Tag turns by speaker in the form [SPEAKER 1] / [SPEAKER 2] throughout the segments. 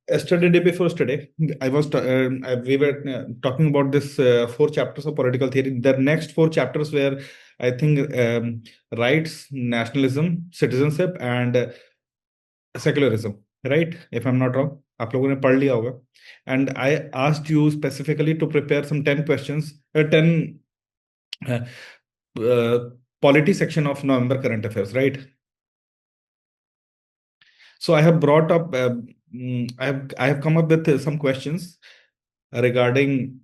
[SPEAKER 1] Yesterday, day before yesterday, we were talking about this four chapters of political theory. The next four chapters were, I think, rights, nationalism, citizenship, and secularism. Right? If I'm not wrong, आप लोगों ने पढ़ लिया होगा. And I asked you specifically to prepare some 10 questions, 10 uh, uh, polity section of November current affairs. Right? So I have brought up, I have come up with some questions regarding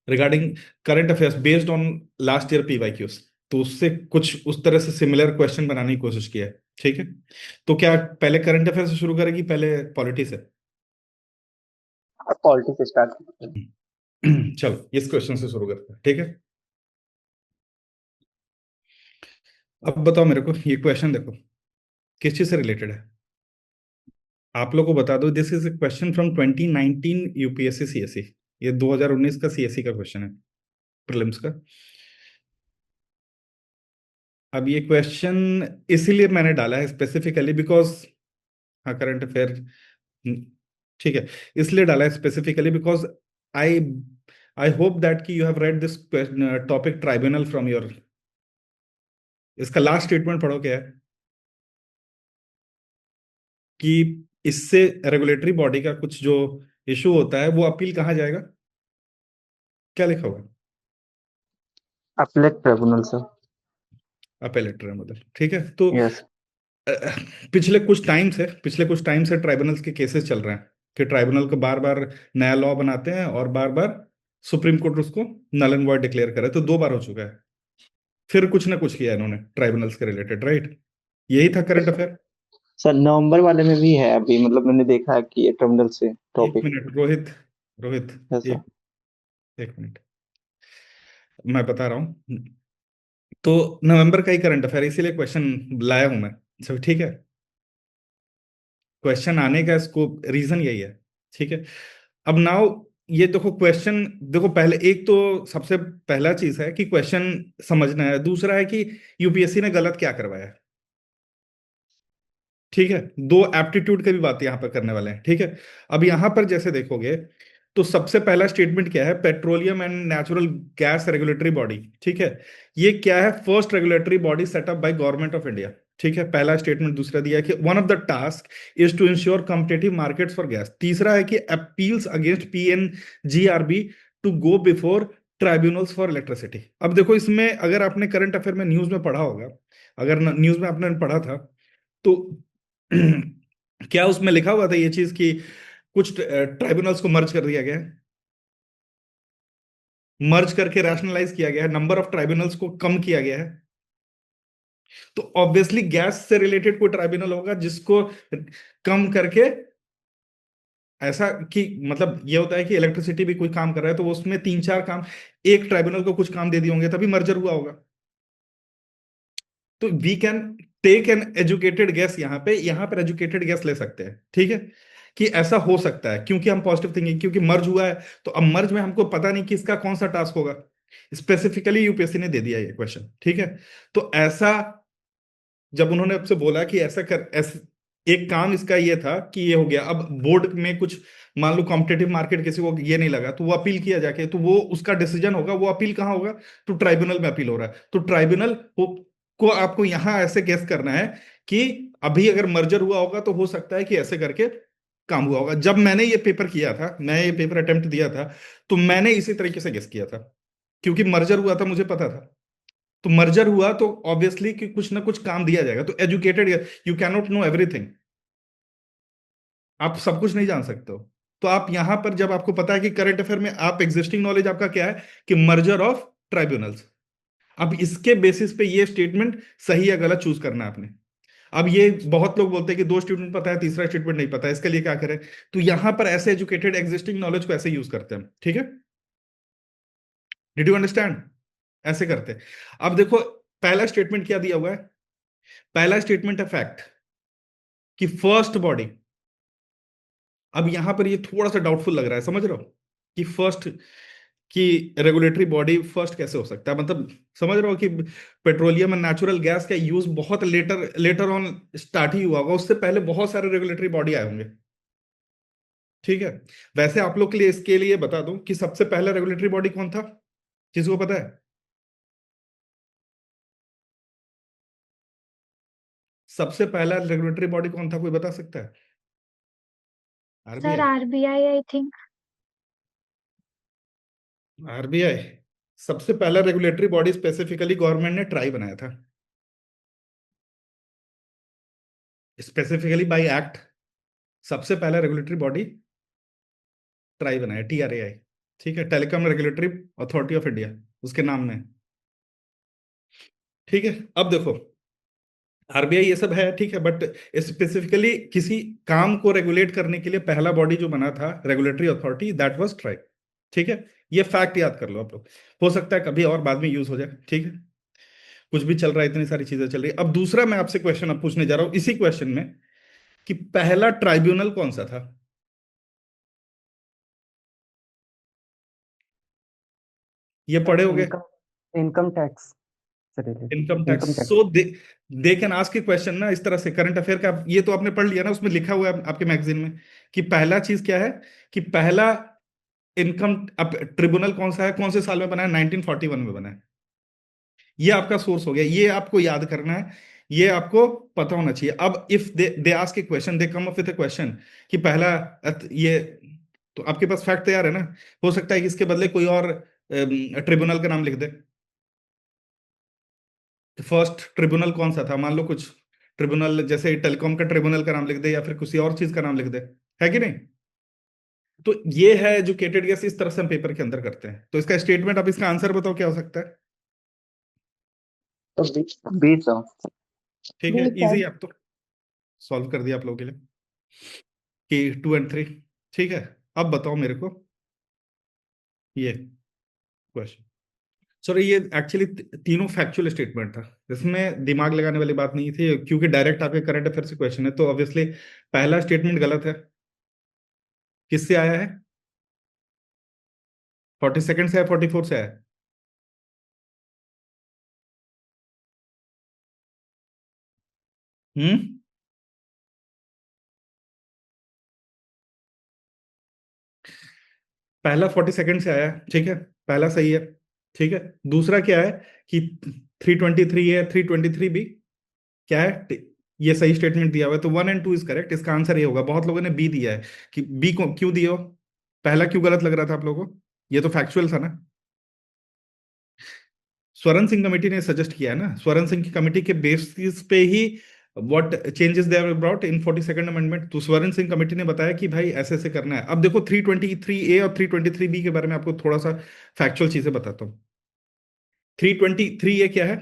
[SPEAKER 1] regarding current affairs based on last year PYQs. तो उससे कुछ उस तरह से similar question बनाने की कोशिश किया है. ठीक है. तो क्या पहले करंट अफेयर से शुरू करेगी, पहले पॉलिटी से?
[SPEAKER 2] आप पॉलिटिक्स से स्टार्ट करते हैं.
[SPEAKER 1] चलो इस क्वेश्चन से शुरू करते हैं. ठीक है. अब बताओ मेरे को, ये क्वेश्चन देखो किस चीज से रिलेटेड है. आप लोगों को बता दो, this is A question from 2019 UPSC CSC. ये 2019 का सीएससी का क्वेश्चन है, प्रीलिम्स का. अब ये क्वेश्चन इसीलिए मैंने डाला है स्पेसिफिकली बिकॉज, हाँ करंट अफेयर, ठीक है, इसलिए डाला है specifically because I I hope that कि you have read this topic tribunal from your. इसका लास्ट स्टेटमेंट पढ़ो क्या है कि इससे रेगुलेटरी बॉडी का कुछ जो इशू होता है वो अपील कहाँ जाएगा. क्या लिखा हुआ है?
[SPEAKER 2] Appellate tribunal sir.
[SPEAKER 1] Appellate tribunal. ठीक है. तो
[SPEAKER 2] यस.
[SPEAKER 1] पिछले कुछ टाइम से ट्राइब्यूनल्स के केसेस चल रहे हैं कि ट्राइब्यूनल को बार बार नया लॉ बनाते हैं और बार बार सुप्रीम कोर्ट उसको नल एंड वॉइड डिक्लेयर करे. तो 2 बार हो चुका है. फिर कुछ ना कुछ किया इन्होंने ट्राइब्यूनल्स के रिलेटेड. राइट? यही था करंट अफेयर.
[SPEAKER 2] सर नवंबर वाले में भी है अभी, मतलब मैंने देखा है कि ये ट्रिब्यूनल से
[SPEAKER 1] एक
[SPEAKER 2] topic.
[SPEAKER 1] Minute Rohit, Rohit,
[SPEAKER 2] yes sir.
[SPEAKER 1] एक एक मिनट, मैं बता रहा हूँ. तो नवंबर का ही करंट अफेयर, इसीलिए क्वेश्चन लाया हूं मैं. सब ठीक है. क्वेश्चन आने का स्कोप, रीजन यही है. ठीक है. अब नाउ ये देखो क्वेश्चन, देखो पहले एक तो सबसे पहला चीज है कि क्वेश्चन समझना है. दूसरा है कि यूपीएससी ने गलत क्या करवाया है. ठीक है. 2 एप्टीट्यूड की भी बात यहाँ पर करने वाले हैं. ठीक है. अब यहाँ पर जैसे देखोगे तो सबसे पहला स्टेटमेंट क्या है, petroleum and natural gas regulatory body. ठीक है. ये क्या है, first regulatory body setup by government of India. ठीक है, पहला स्टेटमेंट. दूसरा दिया है कि one of the task is to ensure competitive markets for gas. तीसरा है कि appeals against PNGRB to go before tribunals for electricity. अब देखो इसमें अगर आपने करंट अफेयर में न्यूज में पढ़ा होगा, अगर न्यूज में आपने पढ़ा था तो क्या उसमें लिखा हुआ था ये चीज कि कुछ ट्राइब्यूनल्स को मर्ज कर दिया गया है, मर्ज करके रैशनलाइज किया गया है, नंबर ऑफ ट्राइब्यूनल्स को कम किया गया है. तो ऑब्वियसली गैस से रिलेटेड कोई ट्राइब्यूनल होगा जिसको कम करके, ऐसा कि मतलब ये होता है कि इलेक्ट्रिसिटी भी कोई काम कर रहा है तो वो उसमें 3-4 काम, एक ट्राइब्यूनल को कुछ काम दे दिए होंगे तभी मर्जर हुआ होगा. तो we can take an educated guess, यहाँ पर एजुकेटेड गेस ले सकते हैं. ठीक है. कि ऐसा हो सकता है क्योंकि हम पॉजिटिव थिंकिंग, क्योंकि मर्ज हुआ है. तो अब मर्ज में हमको पता नहीं कि इसका कौन सा टास्क होगा. स्पेसिफिकली यूपीएससी ने दे दिया ये क्वेश्चन. ठीक है. तो ऐसा जब उन्होंने आपसे बोला कि एक काम इसका ये था कि ये हो गया, अब बोर्ड में कुछ मान लो कॉम्पिटेटिव मार्केट किसी को ये नहीं लगा तो वो अपील किया जाके, तो वो उसका डिसीजन होगा, वो अपील कहाँ होगा, तो ट्राइब्यूनल में अपील हो रहा है. तो ट्राइब्यूनल को आपको यहां ऐसे गेस करना है कि अभी अगर मर्जर हुआ होगा तो हो सकता है कि ऐसे करके काम हुआ होगा. जब मैंने ये पेपर किया था, मैं ये पेपर अटेम्प्ट दिया था, तो मैंने इसी तरीके से गेस किया था क्योंकि मर्जर हुआ था, मुझे पता था. तो मर्जर हुआ तो ऑब्वियसली कि कुछ ना कुछ काम दिया जाएगा. तो educated, you can not know everything, आप सब कुछ नहीं जान सकते हो. तो आप यहां पर जब आपको पता है कि करंट अफेयर में आप एग्जिस्टिंग नॉलेज आपका क्या है कि मर्जर ऑफ ट्राइब्यूनल्स, अब इसके बेसिस पे ये स्टेटमेंट सही या गलत चूज करना है आपने. अब ये बहुत लोग बोलते हैं कि 2 स्टेटमेंट पता है, तीसरा स्टेटमेंट नहीं पता है, इसके लिए क्या करें. तो यहां पर ऐसे एजुकेटेड एग्जिस्टिंग नॉलेज को ऐसे यूज करते हैं. ठीक है. Did you understand? ऐसे करते हैं. अब देखो पहला स्टेटमेंट क्या दिया हुआ है, पहला स्टेटमेंट है फैक्ट कि फर्स्ट बॉडी. अब यहां पर ये थोड़ा सा डाउटफुल लग रहा है, समझ रहे हो कि फर्स्ट कि रेगुलेटरी बॉडी फर्स्ट कैसे हो सकता है, मतलब समझ रहे हो कि पेट्रोलियम एंड नेचुरल गैस का यूज बहुत लेटर लेटर ऑन स्टार्ट ही हुआ होगा, उससे पहले बहुत सारे रेगुलेटरी बॉडी आए होंगे। ठीक है। वैसे आप लोग के लिए इसके लिए बता दूं कि सबसे पहला रेगुलेटरी बॉडी कौन था, किसी को पता है? सबसे पहला रेगुलेटरी बॉडी कौन था, कोई बता सकता है?
[SPEAKER 3] Sir
[SPEAKER 1] RBI.
[SPEAKER 3] RBI I think.
[SPEAKER 1] RBI सबसे पहला रेगुलेटरी बॉडी स्पेसिफिकली गवर्नमेंट ने ट्राई बनाया था, स्पेसिफिकली बाय एक्ट। सबसे पहला रेगुलेटरी बॉडी ट्राई बनाया, TRAI। ठीक है, telecom regulatory authority of India उसके नाम में। ठीक है। अब देखो, आरबीआई ये सब है ठीक है, बट स्पेसिफिकली किसी काम को रेगुलेट करने के लिए पहला बॉडी जो बना था regulatory authority, that was try. ठीक है। ये फैक्ट याद कर लो आप लोग, हो सकता है कभी और बाद में यूज हो जाए। ठीक है। कुछ भी चल रहा है, इतनी सारी चीजें चल रही है। अब दूसरा मैं आपसे क्वेश्चन अब पूछने जा रहा हूं इसी क्वेश्चन में, कि पहला ट्राइब्यूनल कौन सा था? ये
[SPEAKER 4] सर
[SPEAKER 1] पढ़े होगे?
[SPEAKER 4] इनकम इनकम टैक्स से
[SPEAKER 1] income
[SPEAKER 4] related,
[SPEAKER 1] tax.
[SPEAKER 4] Income tax.
[SPEAKER 1] So they can ask a question ना इस तरह से, करंट अफेयर का ये तो आपने पढ़ लिया ना, उसमें लिखा हुआ है आपके मैगजीन में कि पहला चीज क्या है, कि पहला इनकम ट्रिब्यूनल कौन सा है, कौन से साल में बना है? 1941 में बना है। ये आपका सोर्स हो गया, ये आपको याद करना है, ये आपको पता होना चाहिए। अब if they they ask a question, they come up with A question कि पहला ये, तो आपके पास फैक्ट तैयार है ना। हो सकता है कि इसके बदले कोई और ट्रिब्यूनल का नाम लिख दे। फर्स्ट ट्रिब्यूनल कौन सा था, मान लो कुछ ट्रिब्यूनल जैसे टेलीकॉम का ट्रिब्यूनल का नाम लिख दे, या फिर किसी और चीज का नाम लिख दे, है कि नहीं? तो ये है एजुकेटेड गेस, इस तरह से हम पेपर के अंदर करते हैं। तो इसका स्टेटमेंट, अब इसका आंसर बताओ क्या हो सकता है?
[SPEAKER 2] तो 20
[SPEAKER 1] ठीक है,
[SPEAKER 3] बीस
[SPEAKER 1] इजी
[SPEAKER 3] सर।
[SPEAKER 1] आप तो सॉल्व कर दिया आप लोगों के लिए कि 2 और 3। ठीक है। अब बताओ मेरे को ये क्वेश्चन, सॉरी ये एक्चुअली तीनों फैक्चुअल स्टेटमेंट था, इसमें दिमाग लगाने वाली बात नहीं थी, क्योंकि डायरेक्ट आपके करंट अफेयर से क्वेश्चन है, तो ऑब्वियसली पहला स्टेटमेंट गलत है। किससे आया है? 42nd से है, 44 से है? हम्म। पहला 42nd से आया है, ठीक है, पहला सही है। ठीक है। दूसरा क्या है कि 323 है, 323 भी क्या है, ये सही स्टेटमेंट दिया हुआ है, तो 1 और 2 इज करेक्ट। इसका आंसर ये होगा। बहुत लोगों ने बी दिया है, कि बी को क्यों दियो, पहला क्यों गलत लग रहा था आप लोगों को? ये तो फैक्चुअल था ना। स्वरण सिंह कमेटी ने सजेस्ट किया है ना, स्वरण सिंह की कमेटी के बेसिस पे ही what changes they brought in 42nd amendment, तो स्वरण सिंह कमेटी ने बताया कि भाई ऐसे ऐसे करना है। अब देखो 323A और 323B के बारे में आपको थोड़ा सा फैक्चुअल चीजें बताता हूँ। 323A क्या है?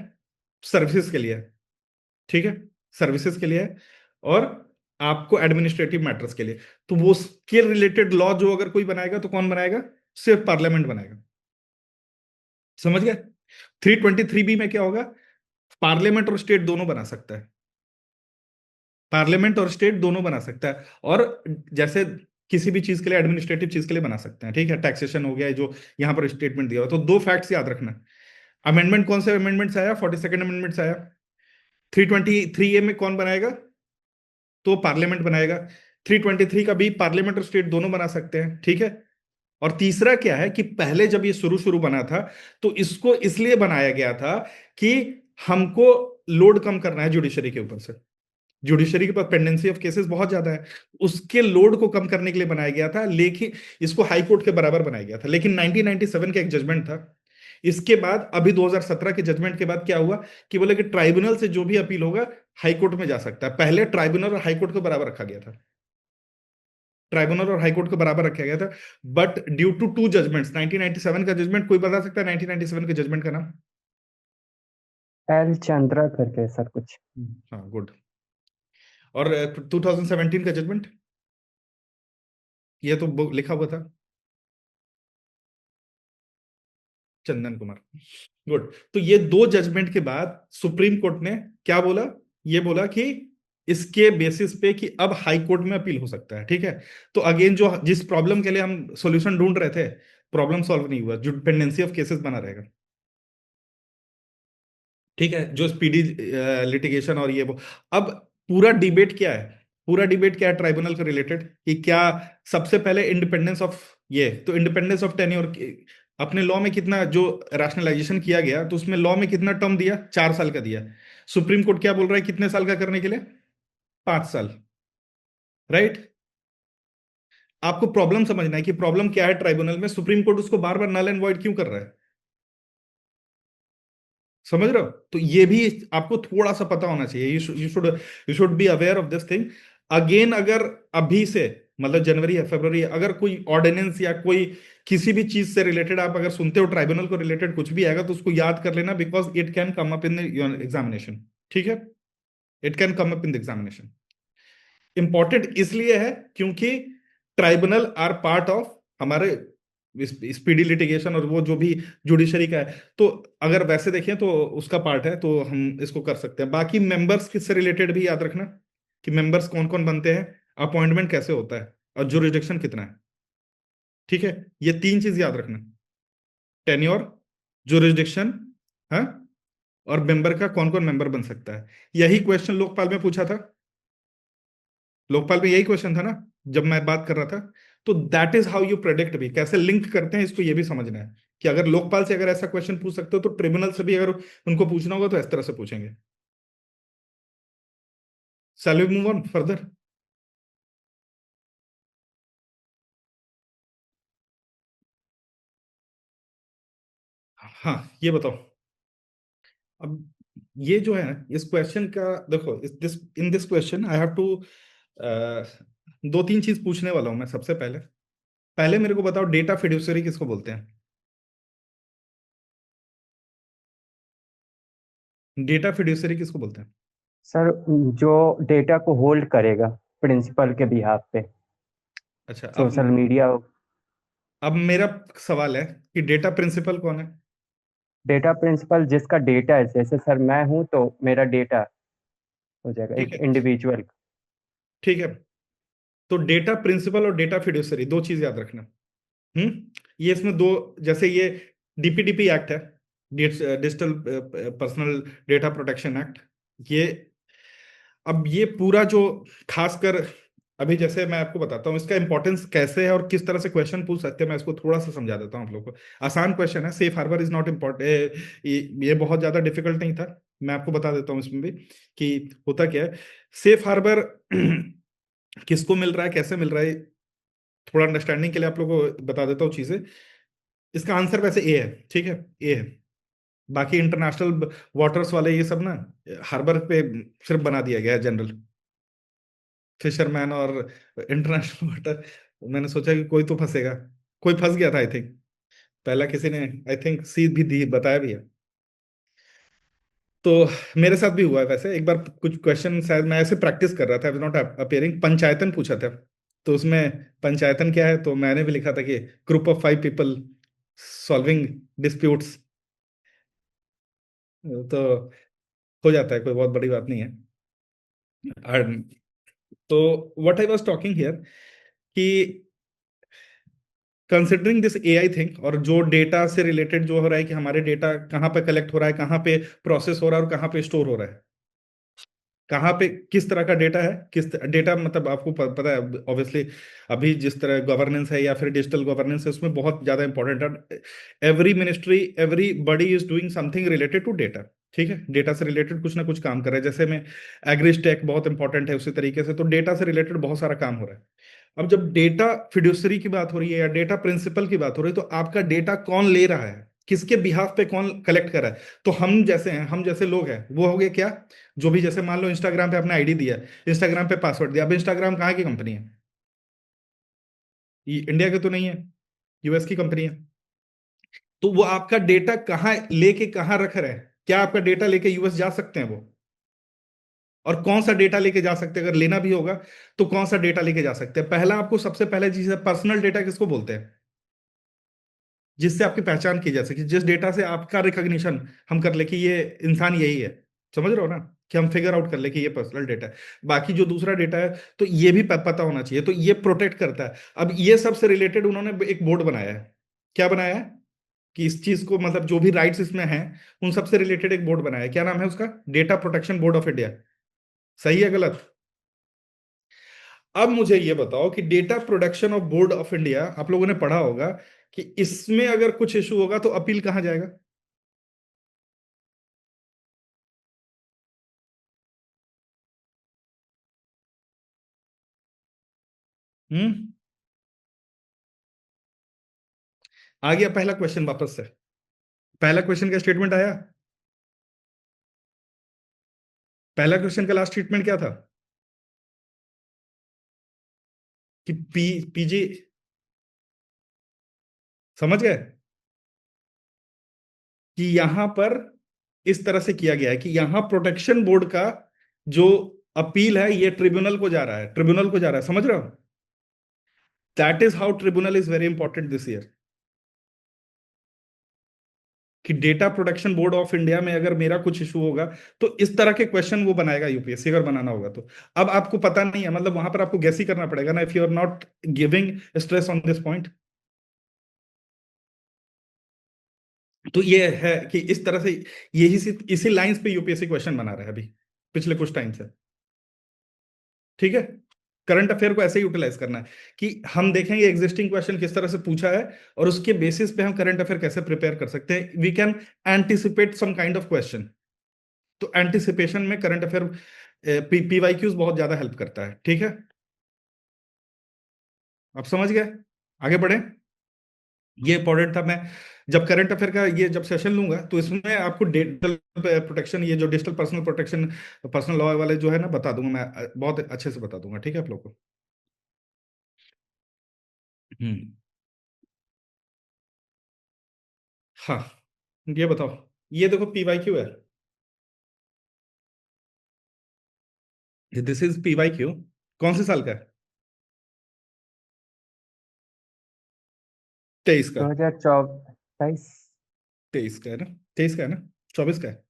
[SPEAKER 1] सर्विसेज के लिए है। ठीक है, सर्विसेज के लिए है, और आपको एडमिनिस्ट्रेटिव मैटर्स के लिए। तो वो उसके रिलेटेड लॉ जो अगर कोई बनाएगा तो कौन बनाएगा? सिर्फ पार्लियामेंट बनाएगा। समझ गए? 323B में क्या होगा? पार्लियामेंट और स्टेट दोनों बना सकता है, पार्लियामेंट और स्टेट दोनों बना सकता है। और जैसे किसी भी चीज के लिए, एडमिनिस्ट्रेटिव चीज के लिए बना सकते हैं। ठीक है, टैक्सेशन हो गया जो यहाँ पर स्टेटमेंट दिया हुआ, तो दो फैक्ट्स याद रखना। अमेंडमेंट कौन से अमेंडमेंट से आया? 42nd अमेंडमेंट से आया। 323A में कौन बनाएगा? तो पार्लियामेंट बनाएगा। 323 का भी पार्लियामेंट और स्टेट दोनों बना सकते हैं। ठीक है। और तीसरा क्या है कि पहले जब ये शुरू शुरू बना था, तो इसको इसलिए बनाया गया था कि हमको लोड कम करना है जुडिशरी के ऊपर से। जुडिशरी के पास पेंडेंसी ऑफ केसेस बहुत ज्यादा है, उसके लोड को कम करने के लिए बनाया गया था। लेकिन इसको हाई कोर्ट के बराबर बनाया गया था। लेकिन 1997 का एक जजमेंट था, इसके बाद अभी 2017 के जजमेंट के बाद क्या हुआ कि बोले कि ट्राइब्यूनल से जो भी अपील होगा हाई कोर्ट में जा सकता है। पहले ट्राइब्यूनल और हाई कोर्ट को बराबर रखा गया था, ट्राइब्यूनल और हाई कोर्ट को बराबर रखा गया था। बट ड्यू टू 2 जजमेंट्स, 1997 का जजमेंट, कोई बता सकता है 1997 के जजमेंट का नाम?
[SPEAKER 4] एल चंद्रा करके सर कुछ।
[SPEAKER 1] हाँ, गुड। और 2017 का जजमेंट, ये तो लिखा हुआ था, चंदन कुमार। गुड। तो ये 2 जजमेंट के बाद सुप्रीम कोर्ट ने क्या बोला? ये बोला कि इसके बेसिस पे कि अब हाई कोर्ट में अपील हो सकता है। ठीक है। तो अगेन जो जिस प्रॉब्लम के लिए हम सॉल्यूशन ढूंढ रहे थे, प्रॉब्लम सॉल्व नहीं हुआ, जो डिपेंडेंसी ऑफ केसेस बना रहेगा। ठीक है, जो स्पीडी लिटिगेशन और ये वो। अब पूरा डिबेट क्या है, पूरा डिबेट क्या है ट्राइब्यूनल के रिलेटेड, कि क्या सबसे पहले इंडिपेंडेंस ऑफ, ये तो इंडिपेंडेंस ऑफ टेन्योर अपने लॉ में कितना जो रैशनलाइजेशन किया गया, तो उसमें लॉ में कितना टर्म दिया, 4 साल का दिया। सुप्रीम कोर्ट क्या बोल रहा है, कितने साल का करने के लिए, 5 साल। राइट। आपको प्रॉब्लम समझना है कि प्रॉब्लम क्या है ट्राइब्यूनल में, सुप्रीम कोर्ट उसको बार बार नल एंड वॉइड क्यों कर रहा है, समझ रहे हो? तो ये भी आपको थोड़ा सा पता होना चाहिए, you should be aware of this thing. Again, अगर अभी से मतलब जनवरी या फरवरी, अगर कोई ऑर्डिनेंस या कोई किसी भी चीज से रिलेटेड आप अगर सुनते हो, ट्राइब्यूनल को रिलेटेड कुछ भी आएगा, तो उसको याद कर लेना, because it can come up in examination. ठीक है, it can come up in the examination. Important इसलिए है क्योंकि ट्राइब्यूनल आर पार्ट ऑफ हमारे स्पीडी लिटिगेशन, और वो जो भी जुडिशरी का है, तो अगर वैसे देखें तो उसका पार्ट है, तो हम इसको कर सकते हैं। बाकी मेंबर्स किससे रिलेटेड भी याद रखना, कि मेंबर्स कौन कौन बनते हैं, अपॉइंटमेंट कैसे होता है, और जुरिस्डिक्शन कितना है। ठीक है, ये 3 चीज याद रखना, टेन्योर, जुरिस्डिक्शन, हाँ, और मेंबर का कौन कौन मेंबर बन सकता है। यही क्वेश्चन लोकपाल में पूछा था, लोकपाल में यही क्वेश्चन था ना, जब मैं बात कर रहा था। तो that is how you predict, भी कैसे लिंक करते हैं इसको, ये भी समझना है कि अगर लोकपाल से अगर ऐसा क्वेश्चन पूछ सकते हो, तो ट्रिब्यूनल से भी अगर उनको पूछना होगा तो इस तरह से पूछेंगे। Shall we move on further? हाँ, ये बताओ। अब ये जो है ना, इस क्वेश्चन का देखो, in this question I have to 2-3 चीज पूछने वाला हूं मैं। सबसे पहले पहले मेरे को बताओ, डेटा फिड्यूसरी किसको बोलते हैं? डेटा फिड्यूसरी किसको बोलते हैं?
[SPEAKER 4] सर जो डेटा को होल्ड करेगा प्रिंसिपल के बिहाफ पे,
[SPEAKER 1] अच्छा,
[SPEAKER 4] सोशल मीडिया।
[SPEAKER 1] अब मेरा सवाल है कि डेटा प्रिंसिपल कौन है?
[SPEAKER 4] डेटा प्रिंसिपल जिसका डेटा है, जैसे सर मैं हूं तो मेरा डेटा हो जाएगा
[SPEAKER 1] ठीक
[SPEAKER 4] एक
[SPEAKER 1] है,
[SPEAKER 4] इंडिविजुअल।
[SPEAKER 1] ठीक है। तो डेटा प्रिंसिपल और डेटा फिड्यूसरी, 2 चीज याद रखना। ये इसमें दो, जैसे ये डीपीडीपी एक्ट है, digital personal data protection act. ये अब ये पूरा जो, खासकर अभी जैसे मैं आपको बताता हूँ इसका इंपॉर्टेंस कैसे है और किस तरह से क्वेश्चन पूछ सकते हैं, मैं इसको थोड़ा सा समझा देता हूँ आप लोगों को। आसान क्वेश्चन है, safe harbour is not important, ये बहुत ज्यादा डिफिकल्ट नहीं था। मैं आपको बता देता हूँ इसमें भी कि होता क्या है। सेफ हार्बर किसको मिल रहा है, कैसे मिल रहा है, थोड़ा अंडरस्टैंडिंग के लिए आप लोगों को बता देता हूँ चीजें। इसका आंसर वैसे ए है, ठीक है, ए है। बाकी इंटरनेशनल वाटर्स वाले ये सब ना, हार्बर पे सिर्फ बना दिया गया है जनरल, फिशरमैन और इंटरनेशनल वाटर। मैंने सोचा कि कोई तो फंसेगा, कोई फंस गया था आई थिंक, पहला किसी ने आई थिंक सी भी दी, बताया भी है। तो मेरे साथ भी हुआ है वैसे, एक बार कुछ क्वेश्चन शायद मैं ऐसे प्रैक्टिस कर रहा था, नॉट अपियरिंग, पंचायतन पूछा था। तो उसमें पंचायतन क्या है, तो मैंने भी लिखा था कि group of 5 people solving disputes. तो हो जाता है, कोई बहुत बड़ी बात नहीं है। And तो what I was talking here, कि कंसिडरिंग दिस एआई थिंग, और जो डेटा से रिलेटेड जो हो रहा है, कि हमारे डेटा कहाँ पे कलेक्ट हो रहा है, कहाँ पे प्रोसेस हो रहा है, और कहाँ पे स्टोर हो रहा है, कहाँ पे किस तरह का डेटा है, किस डेटा, मतलब आपको पता है ऑब्वियसली, अभी जिस तरह गवर्नेंस है या फिर डिजिटल गवर्नेंस है, उसमें बहुत ज्यादा इंपॉर्टेंट है। Every ministry, every body is doing something related to data. ठीक है, डेटा से रिलेटेड कुछ ना कुछ काम कर रहा है, जैसे में एग्रीस्टेक बहुत इंपॉर्टेंट है, उसी तरीके से तो डेटा से रिलेटेड बहुत सारा काम हो रहा है। अब जब डेटा फिड्यूसरी की बात हो रही है या डेटा प्रिंसिपल की बात हो रही है, तो आपका डेटा कौन ले रहा है, किसके बिहाफ पे कौन कलेक्ट कर रहा है? तो हम जैसे हैं, हम जैसे लोग हैं, वो हो गए क्या, जो भी जैसे मान लो इंस्टाग्राम पे आपने आईडी दिया, इंस्टाग्राम पे पासवर्ड दिया। अब इंस्टाग्राम कहाँ की कंपनी है? ये इंडिया की तो नहीं है, यूएस की कंपनी है। तो वो आपका डेटा कहाँ लेके कहाँ रख रहे हैं? क्या आपका डेटा लेके यूएस जा सकते हैं वो? और कौन सा डेटा लेके जा सकते हैं, अगर लेना भी होगा तो कौन सा डेटा लेके जा सकते हैं? पहला, आपको सबसे पहले चीज है, पर्सनल डेटा किसको बोलते हैं? जिससे आपकी पहचान की जा सके, जिस डेटा से आपका रिकॉग्निशन हम कर ले कि ये इंसान यही है। समझ रहे हो ना, कि हम फिगर आउट कर ले कि ये पर्सनल डेटा है। बाकी जो दूसरा डेटा है, तो ये भी पता होना चाहिए, तो ये प्रोटेक्ट करता है। अब ये सबसे रिलेटेड उन्होंने एक बोर्ड बनाया है, क्या बनाया है कि इस चीज को मतलब जो भी राइट्स इसमें हैं उन सबसे रिलेटेड एक बोर्ड बनाया है। क्या नाम है उसका? Data protection board of India. सही है गलत? अब मुझे ये बताओ कि data protection of board of India, आप लोगों ने पढ़ा होगा कि इसमें अगर कुछ इशू होगा तो अपील कहाँ जाएगा? हम्म। आ गया पहला क्वेश्चन वापस से। पहला क्वेश्चन का स्टेटमेंट आया। पहला क्वेश्चन का लास्ट स्टेटमेंट क्या था? कि पीजी, समझ गए? कि यहां पर इस तरह से किया गया है कि यहां प्रोटेक्शन बोर्ड का जो अपील है ये ट्रिब्यूनल को जा रहा है, ट्रिब्यूनल को जा रहा है, समझ रहे हो? That is how tribunal is very important this year. कि data protection board of India में अगर मेरा कुछ इशू होगा तो इस तरह के क्वेश्चन वो बनाएगा यूपीएससी, अगर बनाना होगा तो। अब आपको पता नहीं है, मतलब वहां पर आपको गैस ही करना पड़ेगा ना, if you are not giving stress on this point. तो ये है कि इस तरह से यही इसी लाइंस पे यूपीएससी क्वेश्चन बना रहा है अभी, पिछले कुछ टाइम से। ठीक है? करंट अफेयर को ऐसे ही यूटिलाइज करना है कि हम देखेंगे एग्जिस्टिंग क्वेश्चन किस तरह से पूछा है और उसके बेसिस पे हम करंट अफेयर कैसे प्रिपेयर कर सकते हैं। We can anticipate some kind of question. तो एंटिसिपेशन में करंट अफेयर पीवाईक्यूज बहुत ज्यादा हेल्प करता है। ठीक है? आप समझ गए? आगे बढ़े। ये इंपॉर्टेंट था। मैं जब करंट अफेयर का ये जब सेशन लूंगा तो इसमें आपको डिजिटल प्रोटेक्शन, ये जो digital personal protection, personal law वाले जो है ना, बता दूंगा मैं, बहुत अच्छे से बता दूंगा। ठीक है आप लोग को? हम्म। हाँ, ये बताओ। ये देखो पीवाईक्यू है, दिस इज पीवाईक्यू। कौन से साल का है? 23 का।
[SPEAKER 4] 2024
[SPEAKER 1] 23 का है ना? 23 का है ना? 24 का है?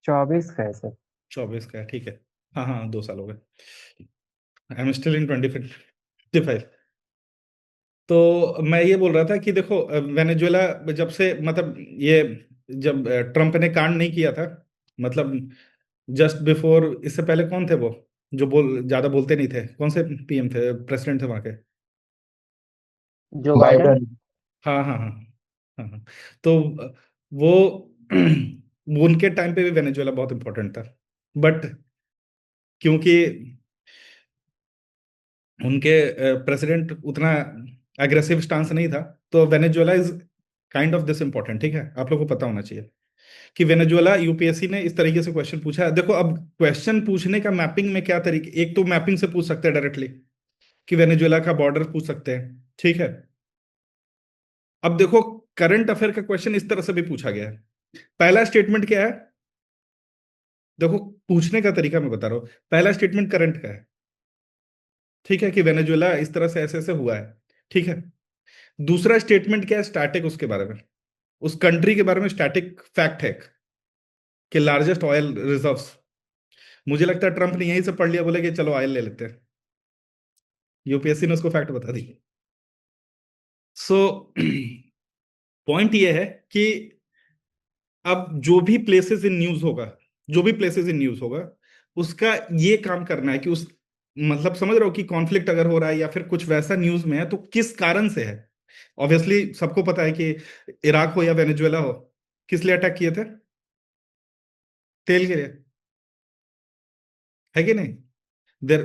[SPEAKER 4] 24 का है सर।
[SPEAKER 1] 24 का है, ठीक है। हाँ हाँ, 2 साल हो गए। I am still in 2025। तो मैं ये बोल रहा था कि देखो वेनेजुएला जब से मतलब ये, जब ट्रम्प ने कांड नहीं किया था, मतलब जस्ट बिफोर, इससे पहले कौन थे वो जो ज्यादा बोलते नहीं थे? कौन से पीएम थे, प्रेसिडेंट थे वहां के?
[SPEAKER 4] जो बाइडन।
[SPEAKER 2] बाइडन।
[SPEAKER 1] हाँ हाँ हाँ हाँ हाँ। तो वो वो उनके टाइम पे भी वेनेजुएला बहुत इंपॉर्टेंट था, बट क्योंकि उनके प्रेसिडेंट उतना एग्रेसिव स्टांस नहीं था, तो Venezuela is kind of this important. ठीक है? आप लोग को पता होना चाहिए कि वेनेजुएला, यूपीएससी ने इस तरीके से क्वेश्चन पूछा है। देखो अब क्वेश्चन पूछने का मैपिंग में क्या तरीके, एक तो मैपिंग से पूछ सकते हैं डायरेक्टली कि वेनेजुएला का बॉर्डर पूछ सकते हैं। ठीक है? अब देखो करंट अफेयर का क्वेश्चन इस तरह से भी पूछा गया है। पहला स्टेटमेंट क्या है? देखो पूछने का तरीका मैं बता रहा हूं। पहला स्टेटमेंट करंट का है, ठीक है, कि वेनेजुएला इस तरह से ऐसे ऐसे हुआ है। ठीक है? दूसरा स्टेटमेंट क्या है? स्टैटिक, उसके बारे में, उस कंट्री के बारे में स्टैटिक फैक्ट है कि लार्जेस्ट ऑयल रिजर्व्स। मुझे लगता है ट्रंप ने यहीं से पढ़ लिया, बोले कि चलो ऑयल ले लेते हैं। यूपीएससी ने उसको फैक्ट बता दी। सो पॉइंट ये है कि अब जो भी प्लेसेस इन न्यूज होगा, जो भी प्लेसेस इन न्यूज होगा, उसका ये काम करना है कि उस, मतलब समझ रहे हो कि कॉन्फ्लिक्ट अगर हो रहा है या फिर कुछ वैसा न्यूज में है तो किस कारण से है। ऑब्वियसली सबको पता है कि इराक हो या वेनेजुएला हो, किस लिए अटैक किए थे? तेल के लिए, है कि नहीं? देर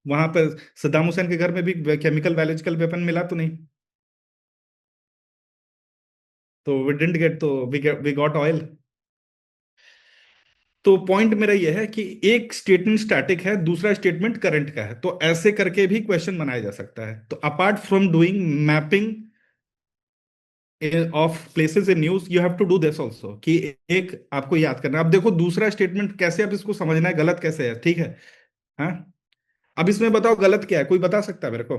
[SPEAKER 1] वहां पर सद्दाम हुसैन के घर में भी केमिकल बायोलॉजिकल वेपन मिला तो नहीं? तो वी डिडंट गेट, तो वी गॉट ऑयल। तो पॉइंट मेरा यह है कि एक स्टेटमेंट स्टैटिक है, दूसरा स्टेटमेंट करंट का है, तो ऐसे करके भी क्वेश्चन बनाया जा सकता है। तो apart from doing mapping of places in news, you have to do this also, कि एक आपको याद करना है। अब देखो दूसरा स्टेटमेंट कैसे, अब इसको समझना है गलत कैसे है। ठीक है? हाँ, अब इसमें बताओ गलत क्या है, कोई बता सकता है मेरे को?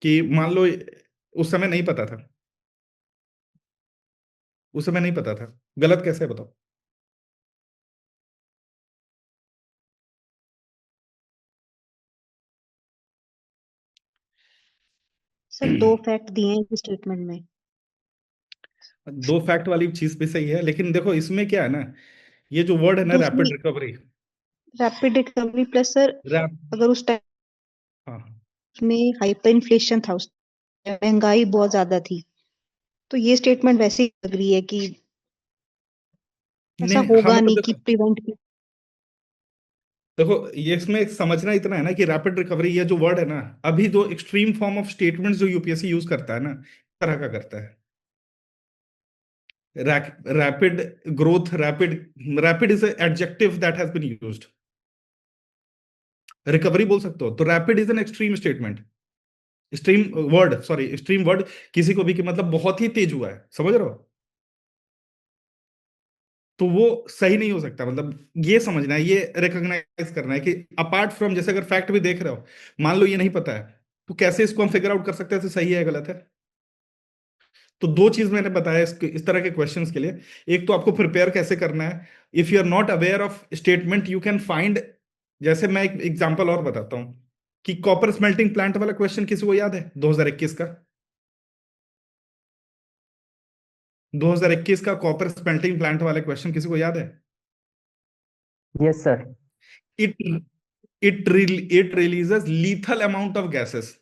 [SPEAKER 1] कि मान लो उस समय नहीं पता था, उस समय नहीं पता था, गलत कैसे है बताओ?
[SPEAKER 5] सर 2 फैक्ट दिए हैं इस स्टेटमेंट में।
[SPEAKER 1] दो फैक्ट वाली चीज भी सही है, लेकिन देखो इसमें क्या है ना, ये जो वर्ड है ना रैपिड
[SPEAKER 5] दूसरी
[SPEAKER 1] recovery.
[SPEAKER 5] Rapid recovery plus sir,
[SPEAKER 1] rap
[SPEAKER 5] अगर उस टाइम
[SPEAKER 1] हाँ
[SPEAKER 5] में हाइपर इन्फ्लेशन था, उस महंगाई बहुत ज्यादा थी, तो ये स्टेटमेंट वैसे ही लग रही है कि ऐसा
[SPEAKER 1] नहीं, हाँ
[SPEAKER 5] होगा
[SPEAKER 1] मतलब
[SPEAKER 5] नहीं कि
[SPEAKER 1] देखो,
[SPEAKER 5] प्रिवेंट भी।
[SPEAKER 1] देखो ये इसमें समझना इतना है ना कि रैपिड रिकवरी ये जो वर्ड है ना, अभी जो एक्सट्रीम फॉर्म ऑफ स्टेटमेंट्स जो यूपीएससी यूज करता है ना, इस तरह का करता है। Rapid growth, rapid is adjective that has been used. Recovery बोल सकते हो, तो rapid is an extreme statement, extreme word, sorry extreme word किसी को भी कि मतलब बहुत ही तेज हुआ है, समझ रहे हो, तो वो सही नहीं हो सकता। मतलब ये समझना है, ये रिकॉग्नाइज करना है कि अपार्ट फ्रॉम, जैसे अगर फैक्ट भी देख रहे हो, मान लो ये नहीं पता है, तो कैसे इसको हम फिगर आउट कर सकते हैं कि सही है या गलत है। तो दो चीज मैंने बताया इस तरह के क्वेश्चंस के लिए। एक तो आपको प्रिपेयर कैसे करना है, if you are not aware of statement you can find, जैसे मैं एक एग्जांपल और बताता हूं कि कॉपर स्मेल्टिंग प्लांट वाला क्वेश्चन किसी को याद है 2021 का? 2021 का कॉपर स्मेल्टिंग प्लांट वाला क्वेश्चन किसी को याद है?
[SPEAKER 4] Yes sir.
[SPEAKER 1] It it releases lethal amount of gases.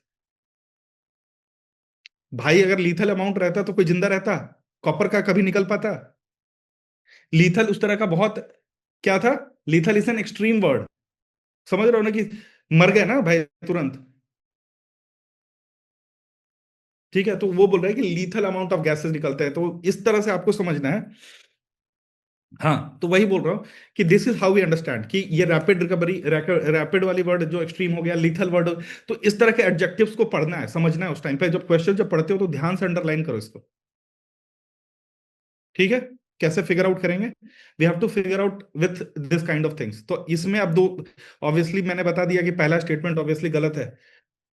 [SPEAKER 1] भाई अगर लीथल अमाउंट रहता तो कोई जिंदा रहता? कॉपर का कभी निकल पाता? लीथल उस तरह का बहुत, क्या था, lethal is an extreme word, समझ रहे हो ना कि मर गए ना भाई तुरंत। ठीक है, तो वो बोल रहा है कि लीथल अमाउंट ऑफ गैसेस निकलते हैं, तो इस तरह से आपको समझना है। हाँ, तो वही बोल रहा हूँ कि this is how we understand कि ये रैपिड रिकवरी, रैपिड वाली वर्ड जो एक्सट्रीम हो गया, लीथल वर्ड, तो इस तरह के एडजेक्टिव्स को पढ़ना है, समझना है। उस टाइम पे जब क्वेश्चन जब पढ़ते हो तो ध्यान से अंडरलाइन करो इसको। ठीक है, कैसे फिगर आउट करेंगे? We have to figure out with this kind of things. तो इसमें अब दो, ऑब्वियसली मैंने बता दिया कि पहला स्टेटमेंट ऑब्वियसली गलत है,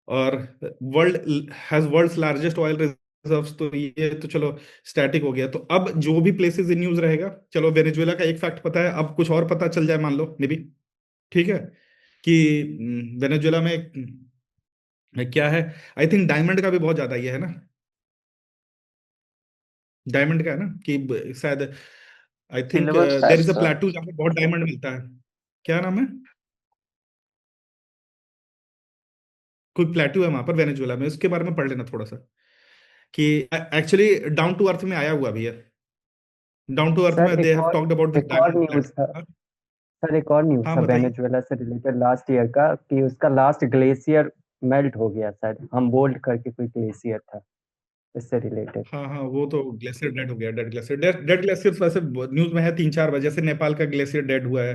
[SPEAKER 1] और world has world's largest oil reserves, तो ये तो चलो स्टैटिक हो गया। तो अब जो भी प्लेसेस इन न्यूज रहेगा, चलो वेनेजुएला का एक फैक्ट पता है, अब कुछ और पता चल जाए मान लो मे बी, ठीक है, कि वेनेजुएला में क्या है, आई थिंक डायमंड का भी बहुत ज्यादा ये है ना, डायमंड का है ना कि शायद, आई थिंक
[SPEAKER 2] सिल्वर
[SPEAKER 1] देयर
[SPEAKER 2] शायद
[SPEAKER 1] इज अ
[SPEAKER 2] सर।
[SPEAKER 1] प्लेटू जहाँ पे बहुत डायमंड मिलता है। क्या नाम है? कोई प्लेटू है वहां पर वेनेजुएला में, उसके बारे में पढ़ लेना थोड़ा सा, कि एक्चुअली डाउन टू अर्थ में आया हुआ भी है। डाउन टू अर्थ
[SPEAKER 4] सर
[SPEAKER 1] में they have talked about this
[SPEAKER 4] एक और
[SPEAKER 1] डायमंड
[SPEAKER 4] न्यूज़ था।
[SPEAKER 1] प्लेटू।
[SPEAKER 4] सर एक और न्यूज़
[SPEAKER 1] हाँ
[SPEAKER 4] था
[SPEAKER 1] बताइए।
[SPEAKER 4] वेनेजुएला से रिलेटेड लास्ट ईयर का, कि उसका लास्ट ग्लेशियर मेल्ट हो गया, शायद हम बोल्ड करके कोई ग्लेशियर था, इससे रिलेटेड।
[SPEAKER 1] हाँ हाँ, वो तो ग्लेशियर डेड हो गया, डेड ग्लेशियर, डेड ग्लेशियर वैसे न्यूज में है 3-4 बार, जैसे नेपाल का ग्लेशियर डेड हुआ है,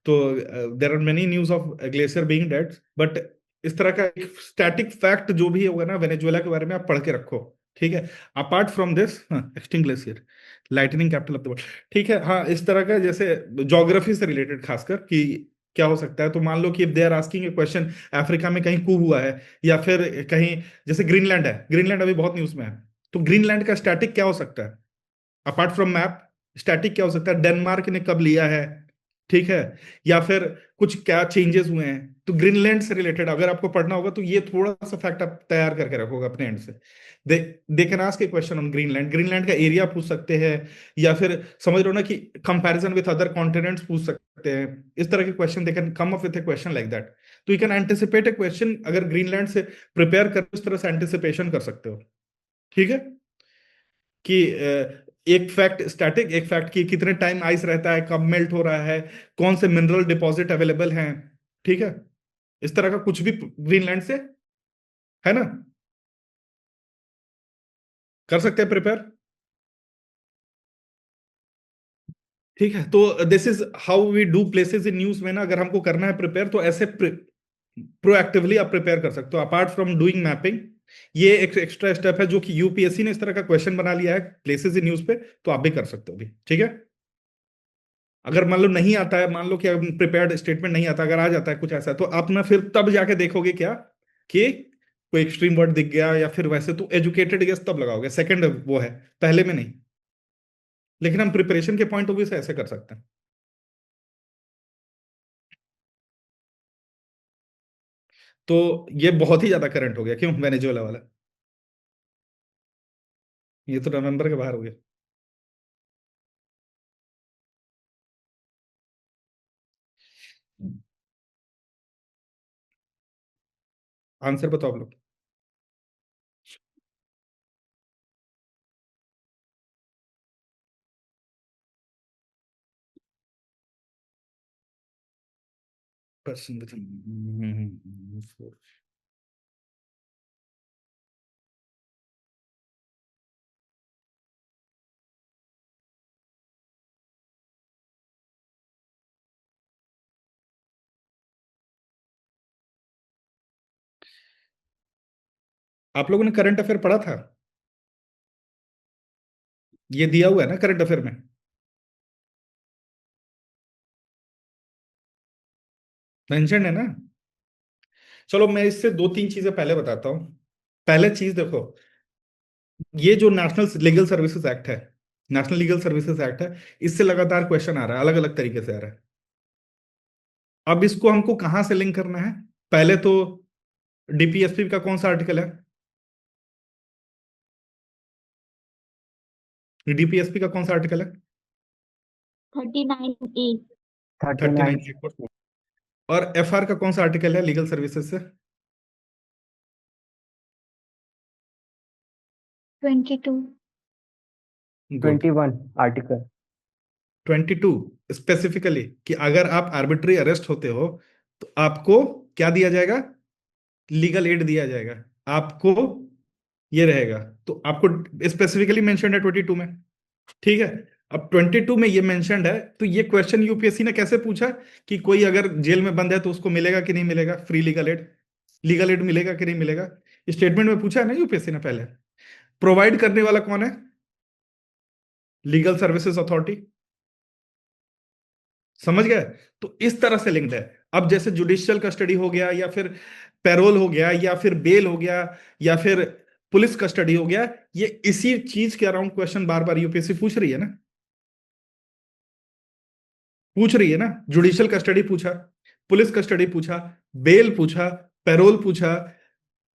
[SPEAKER 1] तो there are many news of glacier being dead. But इस तरह का एक स्टैटिक फैक्ट जो भी होगा ना वेनेजुएला के बारे में, आप पढ़ के रखो। ठीक है, apart from this, extinct glacier, lightning capital of the world. ठीक है, हाँ, इस तरह का जैसे ज्योग्राफी से रिलेटेड खासकर कि क्या हो सकता है, तो मान लो कि if they are asking a question, Africa में कहीं कूप हुआ है, या फिर कहीं, जैसे ग्रीनलैंड है, ग्रीनलैंड अभी बहुत न्यूज में है, तो ग्रीनलैंड का स्टैटिक क्या हो सकता है अपार्ट फ्रॉम मैप? स्टैटिक क्या हो सकता है, डेनमार्क ने कब लिया है, ठीक है, या फिर कुछ क्या चेंजेस हुए हैं। तो ग्रीनलैंड से रिलेटेड अगर आपको पढ़ना होगा तो ये थोड़ा सा फैक्ट आप तैयार करके रखोगे अपने एंड से। They they can ask a question on Greenland, Greenland का एरिया पूछ सकते हैं, या फिर समझ रहे हो ना कि कंपैरिजन विथ अदर कॉन्टिनेंट्स पूछ सकते हैं। इस तरह के question they can come up with a question like that. तो you can anticipate a question, अगर ग्रीनलैंड से प्रिपेयर कर उस तरह से एंटिसिपेशन कर सकते हो। ठीक है, कि एक फैक्ट स्टैटिक, एक फैक्ट कि कितने टाइम आइस रहता है, कब मेल्ट हो रहा है, कौन से मिनरल डिपॉजिट अवेलेबल हैं। ठीक है, इस तरह का कुछ भी ग्रीनलैंड से, है ना, कर सकते हैं प्रिपेयर। ठीक है, तो this is how we do places in news में ना, अगर हमको करना है प्रिपेयर तो ऐसे प्रोएक्टिवली आप प्रिपेयर कर सकते हो अपार्ट फ्रॉम डूइंग मैपिंग। ये एक एक्स्ट्रा स्टेप है जो कि यूपीएससी ने इस तरह का क्वेश्चन बना लिया है प्लेसेस इन न्यूज पे, तो आप भी कर सकते हो भी। ठीक है, अगर मान लो नहीं आता है, मान लो कि प्रिपेयर्ड स्टेटमेंट नहीं आता, अगर आ जाता है कुछ ऐसा, तो आप ना फिर तब जाके देखोगे क्या कि कोई एक्सट्रीम वर्ड दिख गया या फिर वैसे, तो एजुकेटेड गेस तब लगाओगे, सेकंड वो है, पहले में नहीं। लेकिन हम प्रिपरेशन के पॉइंट ऑफ व्यू से ऐसे कर सकते हैं। तो ये बहुत ही ज्यादा करंट हो गया, क्यों, वेनेजुएला वाला। ये तो नवंबर के बाहर हो गया। आंसर बताओ आप लोग। पर्सन आप लोगों ने करंट अफेयर पढ़ा था? ये दिया हुआ है ना करंट अफेयर में? मेंशन है ना? चलो मैं इससे दो तीन चीजें पहले बताता हूँ। पहले चीज देखो, ये जो नेशनल लीगल सर्विसेज एक्ट है, नेशनल लीगल सर्विसेज एक्ट है, इससे लगातार क्वेश्चन आ रहा है, अलग अलग तरीके से आ रहा है। अब इसको हमको कहाँ से लिंक करना है? पहले तो डीपीएसपी का कौन सा आर्टिकल है? डीपीएसपी का कौन सा आर्टिकल है?
[SPEAKER 3] 39A।
[SPEAKER 4] 39।
[SPEAKER 1] 39। और एफआर का कौन सा आर्टिकल है लीगल सर्विसेज से?
[SPEAKER 3] 22।
[SPEAKER 1] गुड।
[SPEAKER 4] 21 आर्टिकल।
[SPEAKER 1] 22 स्पेसिफिकली कि अगर आप आर्बिट्री अरेस्ट होते हो तो आपको क्या दिया जाएगा? लीगल एड दिया जाएगा आपको, ये रहेगा। तो आपको स्पेसिफिकली मेंशन है 22 में। ठीक है। अब 22 में ये मेंशन्ड है, तो ये क्वेश्चन यूपीएससी ने कैसे पूछा कि कोई अगर जेल में बंद है तो उसको मिलेगा कि नहीं मिलेगा free legal aid? Legal aid मिलेगा कि नहीं मिलेगा? स्टेटमेंट में पूछा है ना यूपीएससी ने पहले। प्रोवाइड करने वाला कौन है? Legal services authority. समझ गए? तो इस तरह से लिंक्ड है। अब जैसे जुडिशियल कस्टडी हो गया, या फिर पैरोल हो गया, या फिर बेल हो गया, या फिर पुलिस कस्टडी हो गया, ये इसी चीज के अराउंड क्वेश्चन बार बार यूपीएससी पूछ रही है ना। पूछ रही है ना। जुडिशियल कस्टडी पूछा, पुलिस कस्टडी पूछा, बेल पूछा, पैरोल पूछा,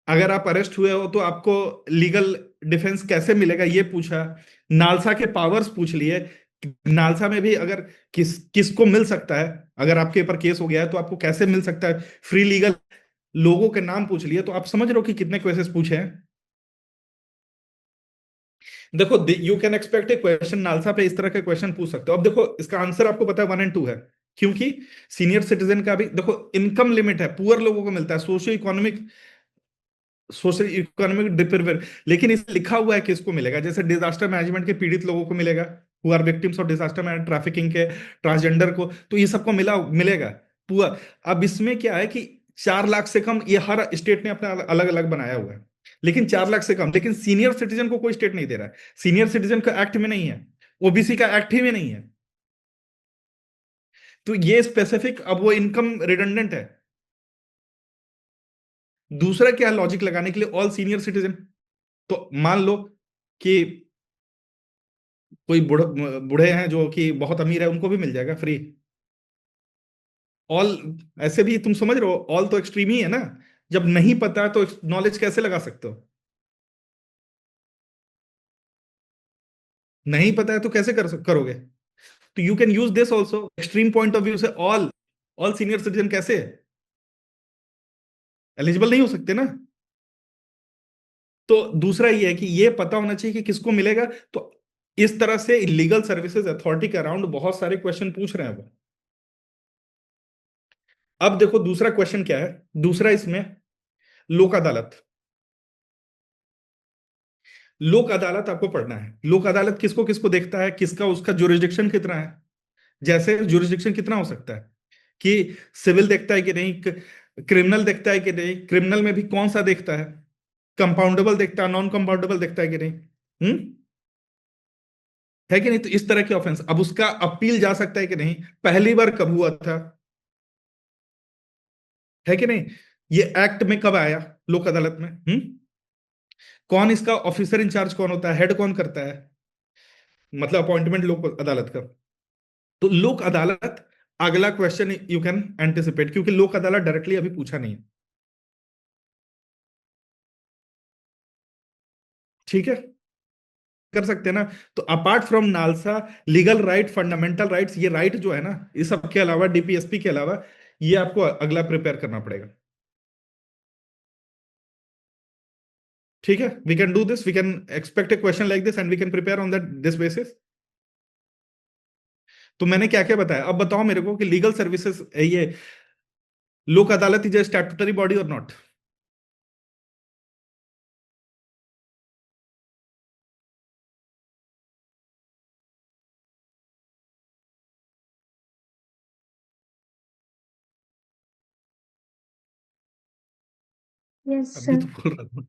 [SPEAKER 1] अगर आप अरेस्ट हुए हो तो आपको लीगल डिफेंस कैसे मिलेगा ये पूछा, नालसा के पावर्स पूछ लिए। नालसा में भी अगर किसको मिल सकता है, अगर आपके ऊपर केस हो गया है तो आपको कैसे मिल सकता है फ्री लीगल, लोगों के नाम पूछ लिए। तो आप समझ रहे हो कि कितने क्वेश्चंस पूछे हैं। देखो, you can expect a question NALSA पे, इस तरह के क्वेश्चन पूछ सकते हो। अब देखो इसका आंसर आपको पता है 1 और 2 है, क्योंकि सीनियर सिटीजन का भी देखो इनकम लिमिट है, पुअर लोगों को मिलता है, सोशल इकोनॉमिक डिप्रिविलेज, लेकिन इसमें लिखा हुआ है कि इसको मिलेगा। जैसे डिजास्टर मैनेजमेंट के पीड़ित लोगों को मिलेगा, who are victims of disaster management, trafficking के, ट्रांसजेंडर को, तो ये सबको मिलेगा पुअर। अब इसमें क्या है कि 4 लाख से कम ये हर स्टेट ने अपना अलग अलग बनाया हुआ है, लेकिन 4 लाख से कम, लेकिन सीनियर सिटीजन को कोई स्टेट नहीं दे रहा है। सीनियर सिटीजन का एक्ट में नहीं है, ओबीसी का एक्ट ही में नहीं है। तो ये स्पेसिफिक, अब वो इनकम रिडंडेंट है। दूसरा क्या लॉजिक लगाने के लिए ऑल सीनियर सिटीजन, तो मान लो कि कोई बूढ़े हैं जो कि बहुत अमीर है, उनको भी मिल जाएगा फ्री। ऑल, ऐसे भी तुम समझ रहे हो, ऑल तो एक्सट्रीम ही है ना। जब नहीं पता है तो नॉलेज कैसे लगा सकते हो? नहीं पता है तो कैसे करोगे? तो you can use this also extreme point of view से। ऑल ऑल सीनियर सिटीजन कैसे एलिजिबल नहीं हो सकते ना। तो दूसरा ये है कि ये पता होना चाहिए कि किसको मिलेगा। तो इस तरह से लीगल सर्विसेज अथॉरिटी के अराउंड बहुत सारे क्वेश्चन पूछ रहे हैं वो। अब देखो दूसरा क्वेश्चन क्या है। दूसरा इसमें लोक अदालत। लोक अदालत आपको पढ़ना है। लोक अदालत किसको किसको देखता है, किसका उसका जुरिस्डिक्शन कितना है। जैसे जुरिस्डिक्शन कितना हो सकता है कि सिविल देखता है कि नहीं, क्रिमिनल देखता है कि नहीं, क्रिमिनल में भी कौन सा देखता है, कंपाउंडेबल देखता है, नॉन कंपाउंडेबल देखता है कि नहीं। है कि नहीं? तो इस तरह के ऑफेंस अब उसका अपील जा सकता है कि नहीं, पहली बार कब हुआ था, है कि नहीं, ये एक्ट में कब आया लोक अदालत में। कौन इसका ऑफिसर इंचार्ज कौन होता है, हेड कौन करता है, मतलब अपॉइंटमेंट लोक अदालत का। तो लोक अदालत, अगला क्वेश्चन यू कैन एंटिसिपेट, क्योंकि लोक अदालत डायरेक्टली अभी पूछा नहीं है। ठीक है। कर सकते हैं ना। तो apart from NALSA, legal right, fundamental rights, ये राइट जो है ना, इस सब के अलावा, डीपीएसपी के अलावा, ये आपको अगला प्रिपेयर करना पड़ेगा। ठीक है, we can do this, we can expect a question like this and we can prepare on that this basis. तो मैंने क्या क्या बताया, अब बताओ मेरे को कि लीगल सर्विसेज, ये लोक अदालत इज ए स्टैट्यूटरी बॉडी और नॉट?
[SPEAKER 3] यस
[SPEAKER 1] अभी
[SPEAKER 3] सर।
[SPEAKER 1] तो बोल रहा था।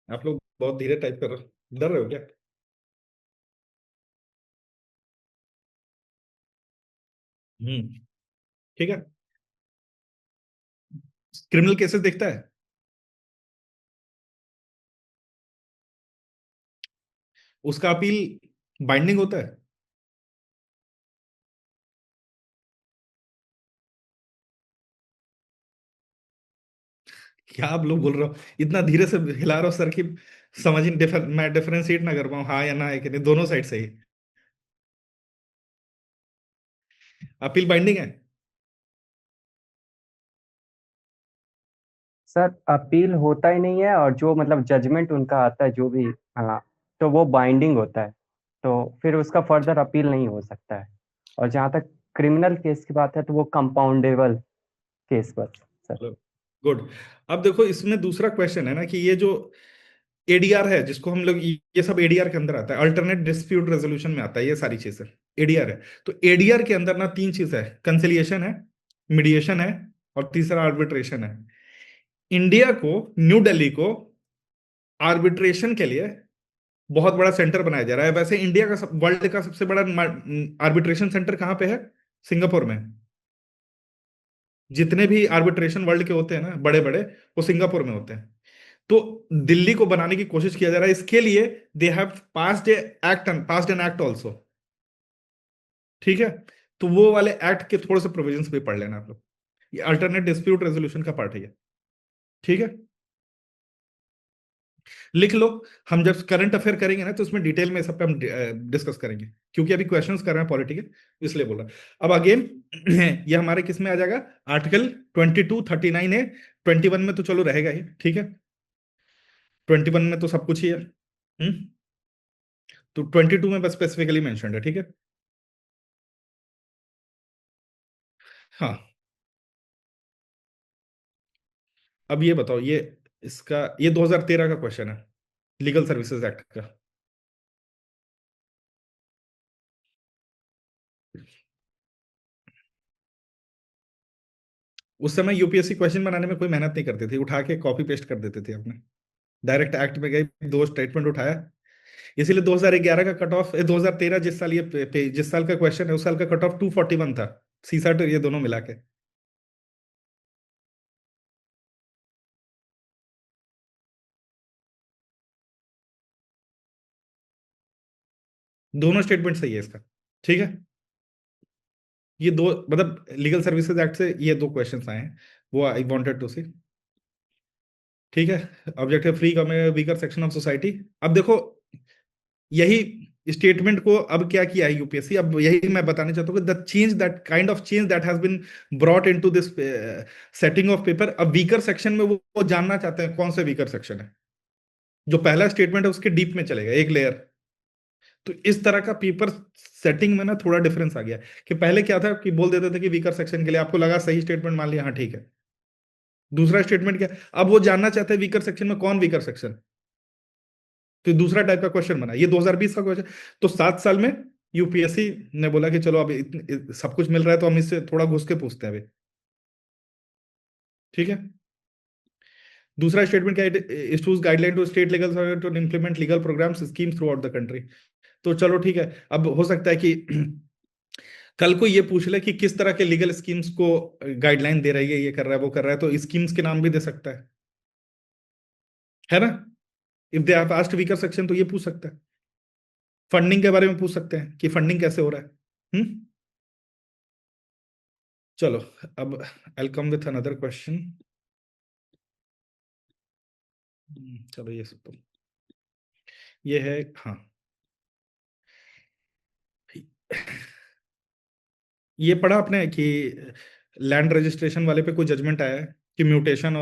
[SPEAKER 1] आप लोग बहुत धीरे टाइप कर रहे हो, डर रहे हो क्या? ठीक है। क्रिमिनल केसेस देखता है? उसका अपील बाइंडिंग होता है? क्या आप लोग बोल रहे हो, इतना धीरे से हिला रहे हो सर कि समझ ही मैं डिफरेंशिएट ना कर पाऊँ हाँ या ना है कि नहीं, दोनों साइड सही। अपील बाइंडिंग है?
[SPEAKER 4] सर अपील होता ही नहीं है, और जो मतलब जजमेंट उनका आता है जो भी, हाँ, तो वो बाइंडिंग होता है, तो फिर उसका फर्दर अपील नहीं हो सकता है। और जहाँ तक क्रिमिनल केस की बात है तो वो कंपाउंडेबल केस बस सर।
[SPEAKER 1] गुड। अब देखो इसमें दूसरा क्वेश्चन है ना कि ये जो एडीआर है, जिसको हम लोग, ये सब एडीआर के अंदर आता है, अल्टरनेट डिस्प्यूट रेजोल्यूशन में आता है, ये सारी चीजें एडीआर है। तो एडीआर के अंदर ना तीन चीज है, कंसिलिएशन है, मीडिएशन है, और तीसरा आर्बिट्रेशन है। इंडिया को, न्यू दिल्ली को आर्बिट्रेशन के लिए बहुत बड़ा सेंटर बनाया जा रहा है। वैसे इंडिया का वर्ल्ड का सबसे बड़ा आर्बिट्रेशन सेंटर कहाँ पे है? सिंगापुर में। जितने भी आर्बिट्रेशन वर्ल्ड के होते हैं ना बड़े बड़े, वो सिंगापुर में होते हैं। तो दिल्ली को बनाने की कोशिश किया जा रहा है, इसके लिए they have passed an act also. ठीक है, तो वो वाले एक्ट के थोड़े से प्रोविजंस भी पढ़ लेना आप लोग, ये अल्टरनेट डिस्प्यूट रेजोल्यूशन का पार्ट है ये। ठीक है, लिख लो। हम जब करंट अफेयर करेंगे ना तो उसमें डिटेल में सब पे हम डिस्कस करेंगे, क्योंकि अभी क्वेश्चंस कर रहे हैं पॉलिटिकल, इसलिए बोल रहा हूं। अब अगेन ये हमारे किस में आ जाएगा? आर्टिकल 2239 है। 21 में तो चलो रहेगा ही, ठीक है, 21 में तो सब कुछ ही है। तो 22 में बस स्पेसिफिकली मेंशन्ड है, ठीक है। हाँ, अब ये बताओ, ये इसका, ये 2013 का क्वेश्चन है, लीगल सर्विसेज एक्ट का। उस समय यूपीएससी क्वेश्चन बनाने में कोई मेहनत नहीं करती थी, उठा के कॉपी पेस्ट कर देते थे अपने, डायरेक्ट एक्ट में गए, दो स्टेटमेंट उठाया। इसीलिए 2011 का कट ऑफ, 2013 जिस साल ये जिस साल का क्वेश्चन है उस साल का कट ऑफ 241 था, सीसैट ये दोनों मिला के। दोनों स्टेटमेंट सही है इसका, ठीक है। ये दो, मतलब लीगल सर्विसेज एक्ट से ये दो क्वेश्चंस आए हैं, वो आई वांटेड टू सी। ठीक है, objective free weaker section of society. अब देखो, यही स्टेटमेंट को अब क्या किया है यूपीएससी, अब यही मैं बताना चाहता हूँ कि the change, that kind of change that has been brought into this setting of paper. अब वीकर सेक्शन में वो जानना चाहते हैं कौन से वीकर सेक्शन है। जो पहला स्टेटमेंट है उसके डीप में चलेगा एक लेयर। तो इस तरह का पेपर सेटिंग में ना थोड़ा डिफरेंस आ गया, कि पहले क्या था कि बोल देते थे कि वीकर सेक्शन के लिए, आपको लगा सही स्टेटमेंट मान लिया, हाँ ठीक है। दूसरा स्टेटमेंट क्या, अब वो जानना चाहते हैं वीकर सेक्शन में कौन वीकर सेक्शन। तो दूसरा टाइप का क्वेश्चन बना, ये 2020 का क्वेश्चन। तो 7 साल में यूपीएससी ने बोला कि चलो अब सब कुछ मिल रहा है तो हम इससे थोड़ा घुस के पूछते हैं अभी। ठीक है, दूसरा स्टेटमेंट क्या है? Issues guideline to state legal to implement legal programmes scheme throughout the country. तो चलो ठीक है, अब हो सकता है कि कल को ये पूछ ले कि किस तरह के लीगल स्कीम्स को गाइडलाइन दे रही है, ये कर रहा है, वो कर रहा है, तो स्कीम्स के नाम भी दे सकता है ना। If they have asked weaker section तो ये पूछ सकता है। फंडिंग के बारे में पूछ सकते हैं कि फंडिंग कैसे हो रहा है। चलो, अब आई कम विथ अनदर क्वेश्चन। चलो ये सब तो, ये है, हाँ, ये पढ़ा आपने कि लैंड रजिस्ट्रेशन वाले पे कोई जजमेंट आया है कि म्यूटेशन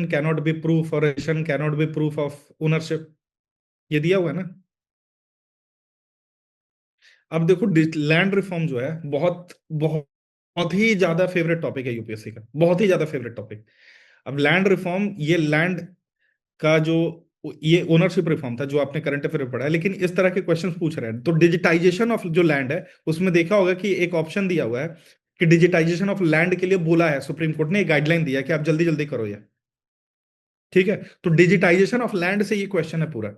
[SPEAKER 1] कैनॉट बी प्रूफ और cannot be proof of ownership, ये दिया हुआ है ना। अब देखो, लैंड रिफॉर्म जो है बहुत बहुत बहुत ही ज्यादा फेवरेट टॉपिक है यूपीएससी का, बहुत ही ज्यादा फेवरेट टॉपिक। अब लैंड रिफॉर्म, ये लैंड का जो, ये ओनरशिप रिफॉर्म था जो आपने करंट अफेयर में पढ़ा है, लेकिन इस तरह के क्वेश्चंस पूछ रहे हैं। तो डिजिटाइजेशन ऑफ जो लैंड है, उसमें देखा होगा कि एक ऑप्शन दिया हुआ है कि डिजिटाइजेशन ऑफ लैंड के लिए बोला है, सुप्रीम कोर्ट ने गाइडलाइन दिया कि आप जल्दी जल्दी करो ये। ठीक है, तो डिजिटाइजेशन ऑफ लैंड से ये क्वेश्चन है पूरा।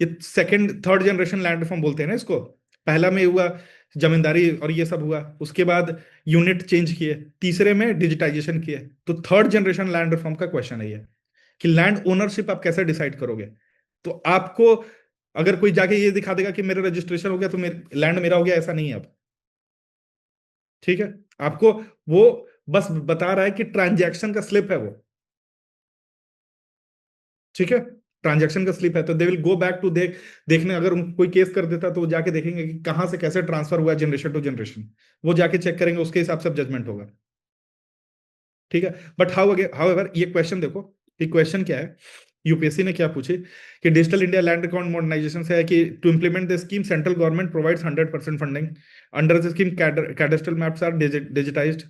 [SPEAKER 1] ये second third generation land reform बोलते हैं ना इसको। पहला में हुआ जमींदारी और ये सब हुआ, उसके बाद यूनिट चेंज किए, तीसरे में डिजिटाइजेशन किए। तो थर्ड जनरेशन लैंड रिफॉर्म का क्वेश्चन है ये, कि लैंड ओनरशिप आप कैसे डिसाइड करोगे। तो आपको अगर कोई जाके ये दिखा देगा कि मेरा रजिस्ट्रेशन हो गया तो मेरे लैंड मेरा हो गया, ऐसा नहीं है अब। ठीक है, आपको वो बस बता रहा है कि ट्रांजैक्शन का स्लिप है वो। ठीक है, ट्रांजैक्शन का स्लिप है, तो they will go back to देखने, अगर कोई केस कर देता तो वो जाके देखेंगे कि कहां से कैसे ट्रांसफर हुआ जनरेशन टू जनरेशन, वो जाके चेक करेंगे, उसके हिसाब से जजमेंट होगा। ठीक है, बट हाउएवर ये क्वेश्चन देखो, ये क्वेश्चन क्या है, यूपीएससी ने क्या पूछे कि digital India land record modernisation से है कि to implement the scheme central government provides 100% funding under the scheme, cadastral maps are digitised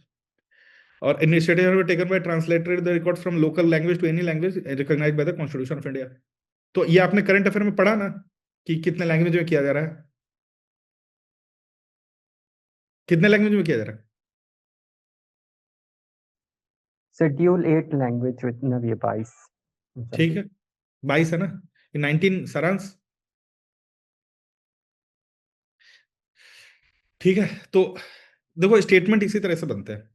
[SPEAKER 1] और initiative taken by translated the records from local language to any language recognised by the constitution of India. तो ये आपने current affair में पढ़ा ना कि कितने language में किया जा रहा है, कितने लैंग्वेज में किया जा रहा है।
[SPEAKER 4] शेड्यूल 8 लैंग्वेज जितना भी है 22।
[SPEAKER 1] ठीक है, 22 है ना, 19 सारांश। ठीक है, तो देखो स्टेटमेंट इसी तरह से बनते हैं।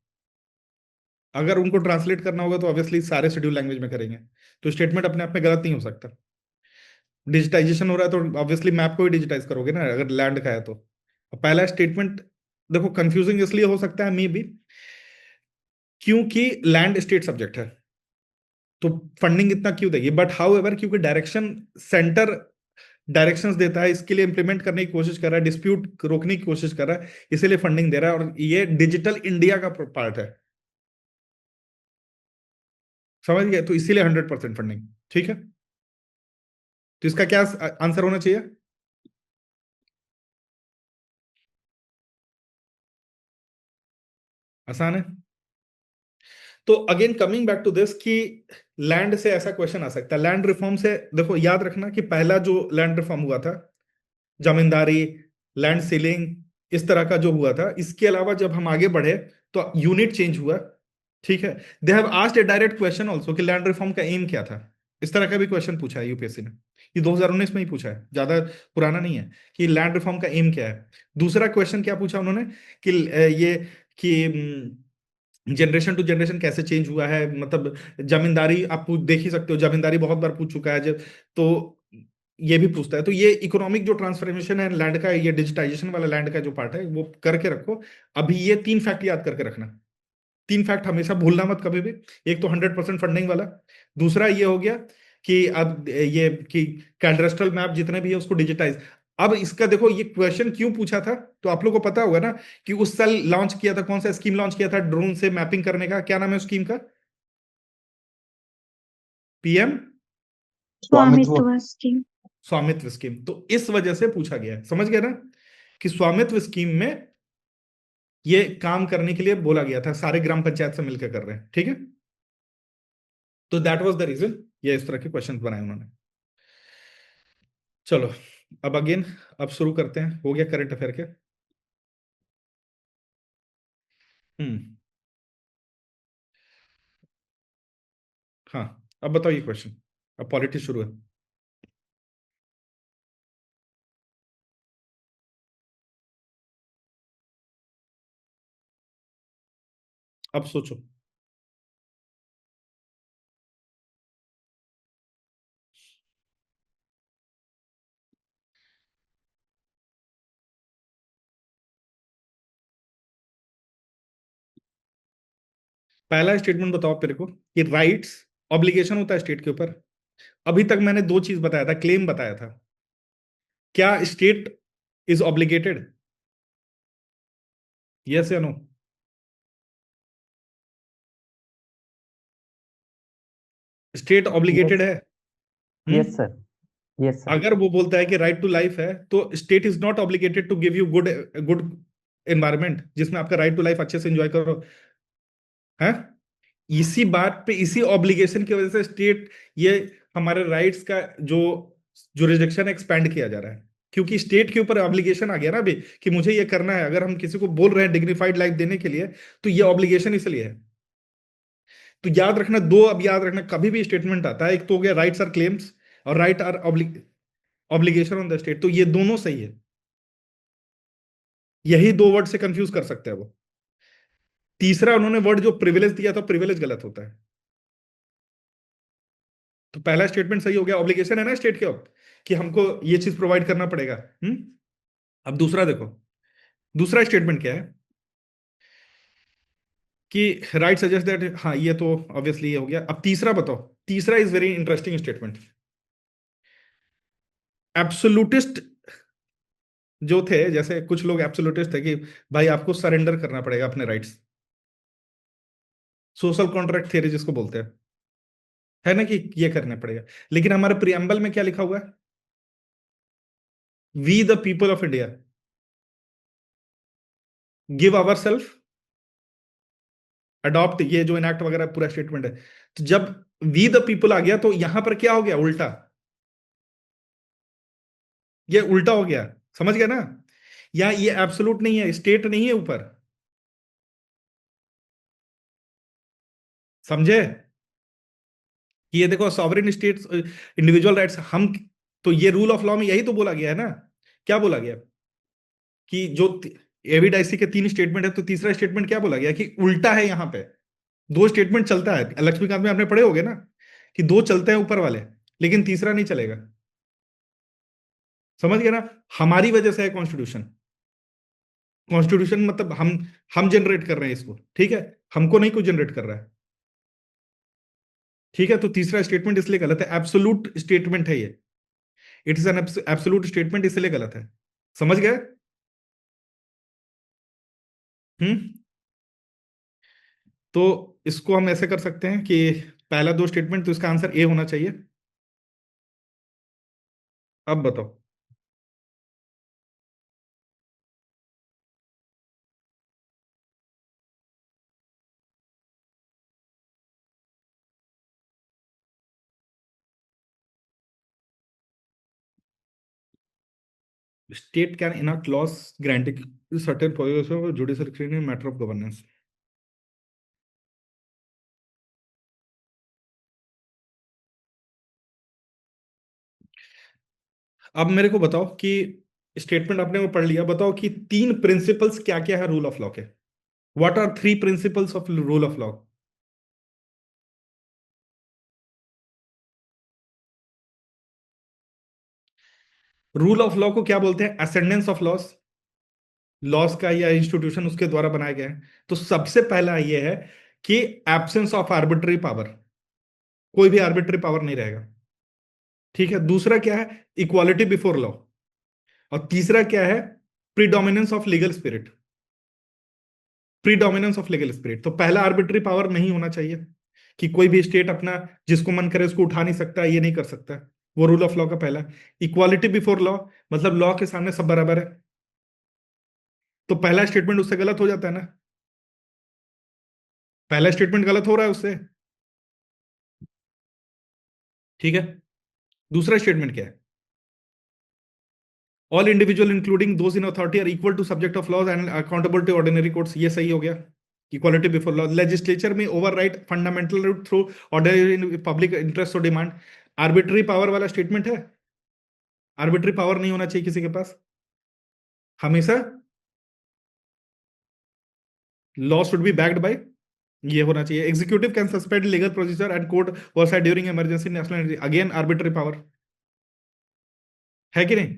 [SPEAKER 1] अगर उनको ट्रांसलेट करना होगा तो ऑब्वियसली सारे शेड्यूल लैंग्वेज में करेंगे, तो स्टेटमेंट अपने आप में गलत नहीं हो सकता। डिजिटाइजेशन हो रहा है तो ऑब्वियसली मैप को ही डिजिटाइज करोगे ना, अगर लैंड का है तो। पहला स्टेटमेंट देखो कंफ्यूजिंग इसलिए हो सकता है मे बी, क्योंकि लैंड स्टेट सब्जेक्ट है, तो फंडिंग इतना क्यों देगी, बट हाउ एवर क्योंकि डायरेक्शन सेंटर डायरेक्शंस देता है, इसके लिए इंप्लीमेंट करने की कोशिश कर रहा है, डिस्प्यूट रोकने की कोशिश कर रहा है, इसीलिए फंडिंग दे रहा है, और ये डिजिटल इंडिया का पार्ट है। समझ गए, तो इसीलिए 100% फंडिंग। ठीक है, तो इसका क्या आंसर होना चाहिए। आसान है। तो again coming back to this कि लैंड से ऐसा क्वेश्चन आ सकता है, लैंड रिफॉर्म से देखो याद रखना कि पहला जो लैंड रिफॉर्म हुआ था, जमींदारी, लैंड सीलिंग, इस तरह का जो हुआ था, इसके अलावा जब हम आगे बढ़े तो यूनिट चेंज हुआ। ठीक है, they have asked A direct question also कि लैंड रिफॉर्म का एम क्या था। इस तरह का भी क्वेश्चन पूछा है यूपीएससी ने, ये 2019 में ही पूछा है, ज्यादा पुराना नहीं है, कि लैंड रिफॉर्म का एम क्या है। दूसरा क्वेश्चन क्या पूछा उन्होंने कि ये कि जनरेशन टू जनरेशन कैसे चेंज हुआ है, मतलब जमींदारी आप देख ही सकते हो, जमींदारी बहुत बार पूछ चुका है जब, तो ये भी पूछता है। तो ये इकोनॉमिक जो ट्रांसफॉर्मेशन है लैंड का, ये डिजिटाइजेशन वाला लैंड का जो पार्ट है वो करके रखो। अभी ये 3 फैक्ट याद करके रखना, 3 फैक्ट हमेशा भूलना मत कभी भी। एक तो 100% फंडिंग वाला, दूसरा ये हो गया कि अब ये कि कैडस्ट्रल मैप जितने भी है उसको डिजिटाइज। अब इसका देखो ये क्वेश्चन क्यों पूछा था, तो आप लोग को पता होगा ना कि उस साल लॉन्च किया था, कौन सा स्कीम लॉन्च किया था ड्रोन से मैपिंग करने का, क्या नाम है उस स्कीम का, पीएम
[SPEAKER 2] स्वामित्व।
[SPEAKER 3] स्वामित्व स्कीम।
[SPEAKER 1] स्वामित्व स्कीम। तो इस वजह से पूछा गया है, समझ गया ना, कि स्वामित्व स्कीम में ये काम करने के लिए बोला गया था, सारे ग्राम पंचायत से मिलकर कर रहे हैं। ठीक है, तो दैट वाज द रीजन ये इस तरह के क्वेश्चन बनाए उन्होंने। चलो, अब अगेन अब शुरू करते हैं, हो गया करंट अफेयर के। हम्म, हाँ, अब बताओ ये क्वेश्चन, अब पॉलिटिक्स शुरू है। अब सोचो। पहला स्टेटमेंट बताओ मेरे को कि राइट्स ऑब्लिगेशन होता है स्टेट के ऊपर, अभी तक मैंने दो चीज बताया था, क्लेम बताया था। क्या स्टेट इज ऑब्लिगेटेड? यस या नो? स्टेट ऑब्लिगेटेड
[SPEAKER 4] यस,
[SPEAKER 1] है?
[SPEAKER 4] Yes
[SPEAKER 1] hmm.
[SPEAKER 4] Sir, yes sir.
[SPEAKER 1] अगर वो बोलता है कि राइट टू लाइफ है, तो state is not obligated to give you good good environment जिसमें आपका राइट टू लाइफ अच्छे से एंजॉय करो, है? इसी बात पे, इसी ऑब्लिगेशन की वजह से स्टेट, ये हमारे राइट्स का जो जुरिसडिक्शन एक्सपेंड किया जा रहा है, क्योंकि स्टेट के ऊपर ऑब्लिगेशन आ गया ना अभी, कि मुझे ये करना है। अगर हम किसी को बोल रहे हैं डिग्निफाइड लाइफ देने के लिए, तो ये ऑब्लिगेशन इसलिए है। तो याद रखना दो, अब याद रखना, कभी भी स्टेटमेंट आता है, एक तो हो गया राइट्स आर क्लेम्स, और right are obligation on the state, तो ये दोनों सही है। यही दो वर्ड से कंफ्यूज कर सकते हैं वो। तीसरा उन्होंने वर्ड जो प्रिविलेज दिया था, प्रिविलेज गलत होता है। तो पहला स्टेटमेंट सही हो गया, ऑब्लिगेशन है ना स्टेट के ऊपर कि हमको ये चीज प्रोवाइड करना पड़ेगा। अब दूसरा देखो, दूसरा स्टेटमेंट क्या है कि राइट सजेस्ट दैट, हाँ ये तो ऑब्वियसली ये हो गया। अब तीसरा बताओ, तीसरा is very interesting statement. Absolutist जो थे, जैसे कुछ लोग एब्सोल्यूटिस्ट थे कि भाई आपको सरेंडर करना पड़ेगा अपने राइट्स, सोशल कॉन्ट्रैक्ट थ्योरी जिसको बोलते हैं, है ना, कि ये करने पड़ेगा। लेकिन हमारे प्रियम्बल में क्या लिखा हुआ है? We the people of India give our self, adopt, ये जो इनएक्ट वगैरह पूरा स्टेटमेंट है। तो जब वी द पीपल आ गया, तो यहां पर क्या हो गया? उल्टा, ये उल्टा हो गया। समझ गया ना? या ये एब्सोल्यूट नहीं है, स्टेट नहीं है ऊपर, समझे? कि ये देखो, सॉवरेन स्टेट्स, इंडिविजुअल राइट्स, हम, तो ये रूल ऑफ लॉ में यही तो बोला गया है ना। क्या बोला गया? कि जो एविडाइसी के तीन स्टेटमेंट है, तो तीसरा स्टेटमेंट क्या बोला गया? कि उल्टा है यहां पे। दो स्टेटमेंट चलता है, लक्ष्मीकांत में आपने पढ़े होगे ना, कि दो चलते हैं ऊपर वाले, लेकिन तीसरा नहीं चलेगा। समझ गया ना? हमारी वजह से है कॉन्स्टिट्यूशन। कॉन्स्टिट्यूशन मतलब हम जनरेट कर रहे हैं इसको, ठीक है? हमको नहीं कुछ जनरेट कर रहा है, ठीक है? तो तीसरा स्टेटमेंट इसलिए गलत है, एब्सोल्यूट स्टेटमेंट है ये। It is an absolute statement, इसलिए गलत है। समझ गए? हम्म। तो इसको हम ऐसे कर सकते हैं कि पहला दो स्टेटमेंट, तो इसका आंसर ए होना चाहिए। अब बताओ। State can enact laws granting certain powers of judicial screening in matter of governance। अब मेरे को बताओ कि स्टेटमेंट आपने वो पढ़ लिया, बताओ कि तीन प्रिंसिपल्स क्या क्या है रूल ऑफ लॉ के। What are three principles of rule of law? Rule of law को क्या बोलते हैं? असेंडेंस ऑफ लॉस, लॉस का या इंस्टीट्यूशन उसके द्वारा बनाए गए हैं। तो सबसे पहला ये है कि एब्सेंस ऑफ आर्बिट्री पावर, कोई भी आर्बिट्री पावर नहीं रहेगा, ठीक है? दूसरा क्या है? Equality before law. और तीसरा क्या है? Predominance of legal spirit. Predominance of legal spirit, तो पहला आर्बिट्री पावर नहीं होना चाहिए, कि कोई भी स्टेट अपना जिसको मन करे उसको उठा नहीं सकता, ये नहीं कर सकता। वो रूल ऑफ लॉ का पहला। इक्वालिटी बिफोर लॉ, मतलब लॉ के सामने सब बराबर है। तो पहला स्टेटमेंट उससे गलत हो जाता है ना, पहला स्टेटमेंट गलत हो रहा है उससे, ठीक है? दूसरा स्टेटमेंट क्या है? All individual including those in authority are equal to subject of laws and accountable to ordinary courts, ये सही हो गया। इक्वालिटी बिफोर लॉ, लेजिस्लेचर में over right fundamental root through ordinary public interest और डिमांड। आर्बिट्री पावर वाला statement है, arbitrary power नहीं होना चाहिए किसी के पास हमेशा। Law should be backed by, ये होना चाहिए। Executive can suspend legal procedure and court oversight during emergency national, again arbitrary power, है कि नहीं?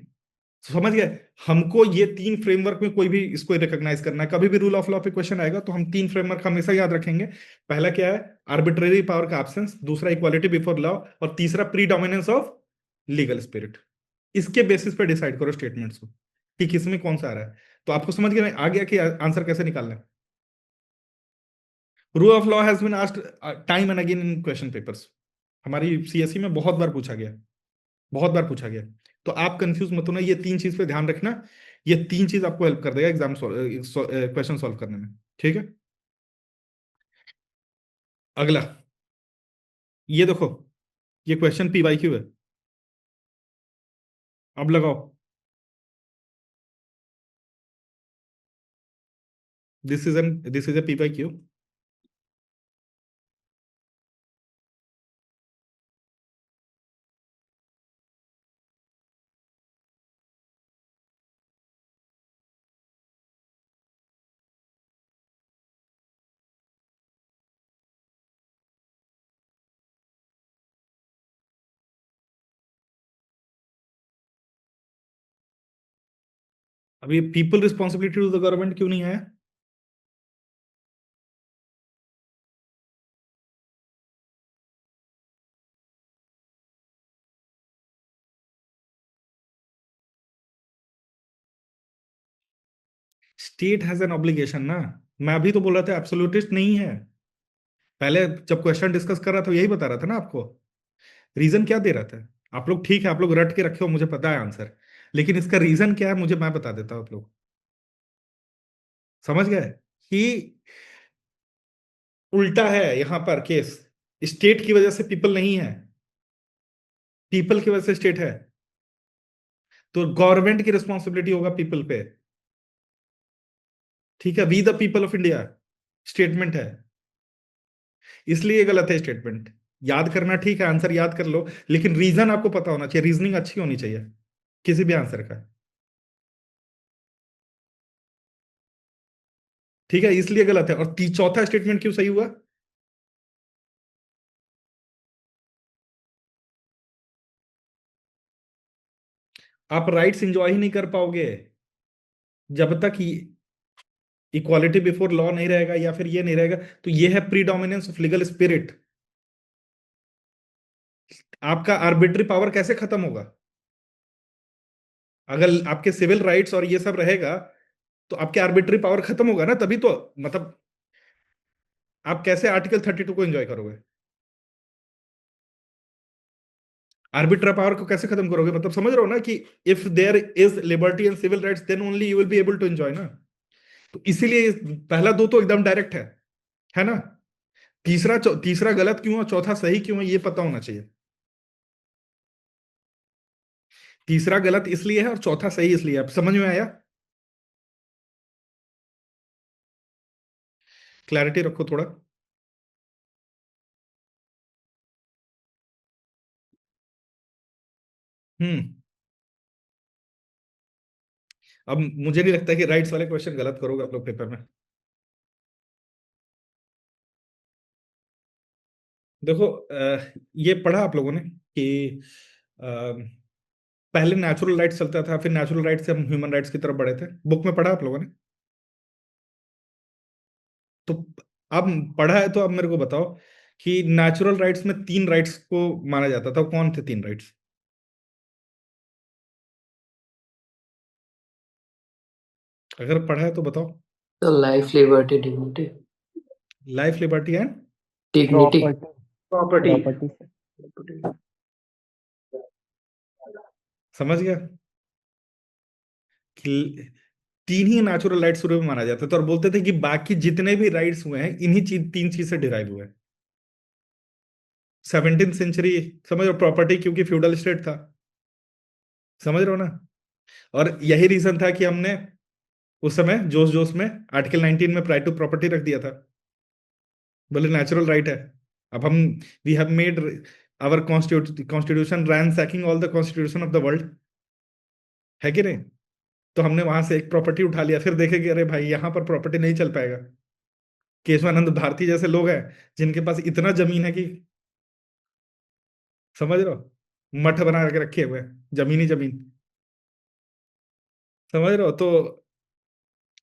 [SPEAKER 1] समझ गए? हमको ये तीन फ्रेमवर्क में कोई भी इसको रिकॉग्नाइज करना है। कभी भी रूल ऑफ लॉ पे क्वेश्चन आएगा तो हम तीन फ्रेमवर्क हमेशा याद रखेंगे। पहला क्या है? आर्बिट्रेरी पावर का एब्सेंस, दूसरा इक्वालिटी बिफोर लॉ, और तीसरा प्रीडोमिनेंस ऑफ लीगल स्पिरिट। इसके बेसिस पे डिसाइड करो स्टेटमेंट्स को कि किसमें कौन सा आ रहा है। तो आपको समझ गया आ गया कि आंसर कैसे निकालना है। Rule of law has been asked time and again in question papers. हमारी सीएसई में बहुत बार पूछा गया, बहुत बार पूछा गया। तो आप कंफ्यूज मत होना, ये तीन चीज पे ध्यान रखना। ये तीन चीज आपको हेल्प कर देगा एग्जाम क्वेश्चन सॉल्व करने में। ठीक है, अगला ये देखो, ये क्वेश्चन पी वाई क्यू है। अब लगाओ, this is a P Y Q. अब ये people responsibility to the government क्यों नहीं आया? स्टेट हैज एन ऑब्लिगेशन ना। मैं अभी तो बोल रहा था एब्सोल्यूटिस्ट नहीं है। पहले जब क्वेश्चन डिस्कस कर रहा था यही बता रहा था ना आपको। रीजन क्या दे रहा था? आप लोग ठीक है, आप लोग रट के रखे हो, मुझे पता है आंसर, लेकिन इसका रीजन क्या है मुझे मैं बता देता हूं। आप लोग समझ गए कि उल्टा है यहां पर केस। स्टेट की वजह से पीपल नहीं है, पीपल की वजह से स्टेट है। तो गवर्नमेंट की रिस्पॉन्सिबिलिटी होगा पीपल पे। ठीक है, we the people of India statement है, इसलिए ये गलत है स्टेटमेंट। याद करना ठीक है, आंसर याद कर लो, लेकिन रीजन आपको पता होना चाहिए, रीजनिंग अच्छी होनी चाहिए किसी भी आंसर का। ठीक है, इसलिए गलत है। और चौथा स्टेटमेंट क्यों सही हुआ? आप राइट्स एंजॉय ही नहीं कर पाओगे जब तक इक्वालिटी बिफोर लॉ नहीं रहेगा, या फिर ये नहीं रहेगा। तो ये है प्रीडोमिनेंस ऑफ लीगल स्पिरिट। आपका आर्बिट्री पावर कैसे खत्म होगा? अगर आपके सिविल राइट्स और ये सब रहेगा तो आपके आर्बिट्री पावर खत्म होगा ना, तभी तो। मतलब आप कैसे आर्टिकल 32 को एंजॉय करोगे? आर्बिट्री पावर को कैसे खत्म करोगे? मतलब समझ रहे हो ना कि if there is liberty and civil rights then only you will be able to enjoy ना। तो इसीलिए पहला दो तो एकदम डायरेक्ट है ना। तीसरा गलत क्यों है, चौथा सही क्यों है, ये पता होना चाहिए। तीसरा गलत इसलिए है और चौथा सही इसलिए है। अब समझ में आया? क्लैरिटी रखो थोड़ा। हम्म। अब मुझे नहीं लगता कि राइट्स वाले क्वेश्चन गलत करोगे आप लोग पेपर में। देखो ये पढ़ा आप लोगों ने कि पहले नेचुरल राइट्स चलता था, फिर नेचुरल राइट्स से हम ह्यूमन राइट्स की तरफ बढ़े थे। बुक में पढ़ा आप लोगों ने? तो अब पढ़ा है तो अब मेरे को बताओ कि नेचुरल राइट्स में तीन राइट्स को माना जाता था, कौन थे तीन राइट्स? अगर पढ़ा है तो बताओ।
[SPEAKER 6] तो life, liberty, dignity.
[SPEAKER 1] Life, liberty and
[SPEAKER 6] dignity.
[SPEAKER 4] Property,
[SPEAKER 2] property.
[SPEAKER 4] Property से।
[SPEAKER 1] समझ गया कि तीन ही नेचुरल राइट्स शुरू में माना जाता था, और बोलते थे कि बाकी जितने भी राइट्स हुए हैं इन्हीं तीन चीज से डिराइव हुए हैं। 17th सेंचुरी, समझ रहे हो, प्रॉपर्टी क्योंकि फ्यूडल स्टेट था। समझ रहे हो ना? और यही रीजन था कि हमने उस समय जोश जोश में आर्टिकल 19 में राइट टू प्रॉपर्टी रख दिया था, बोले नेचुरल राइट है। अब हम we have made our constitution ransacking all the constitution of the world, है कि नहीं? तो हमने वहां से एक प्रॉपर्टी उठा लिया, फिर देखे कि अरे भाई यहाँ पर प्रॉपर्टी नहीं चल पाएगा। केशवानंद भारती जैसे लोग हैं जिनके पास इतना जमीन है कि, समझ रहे हो, मठ बना के रखे हुए हैं, जमीन ही जमीन। समझ रहे हो? तो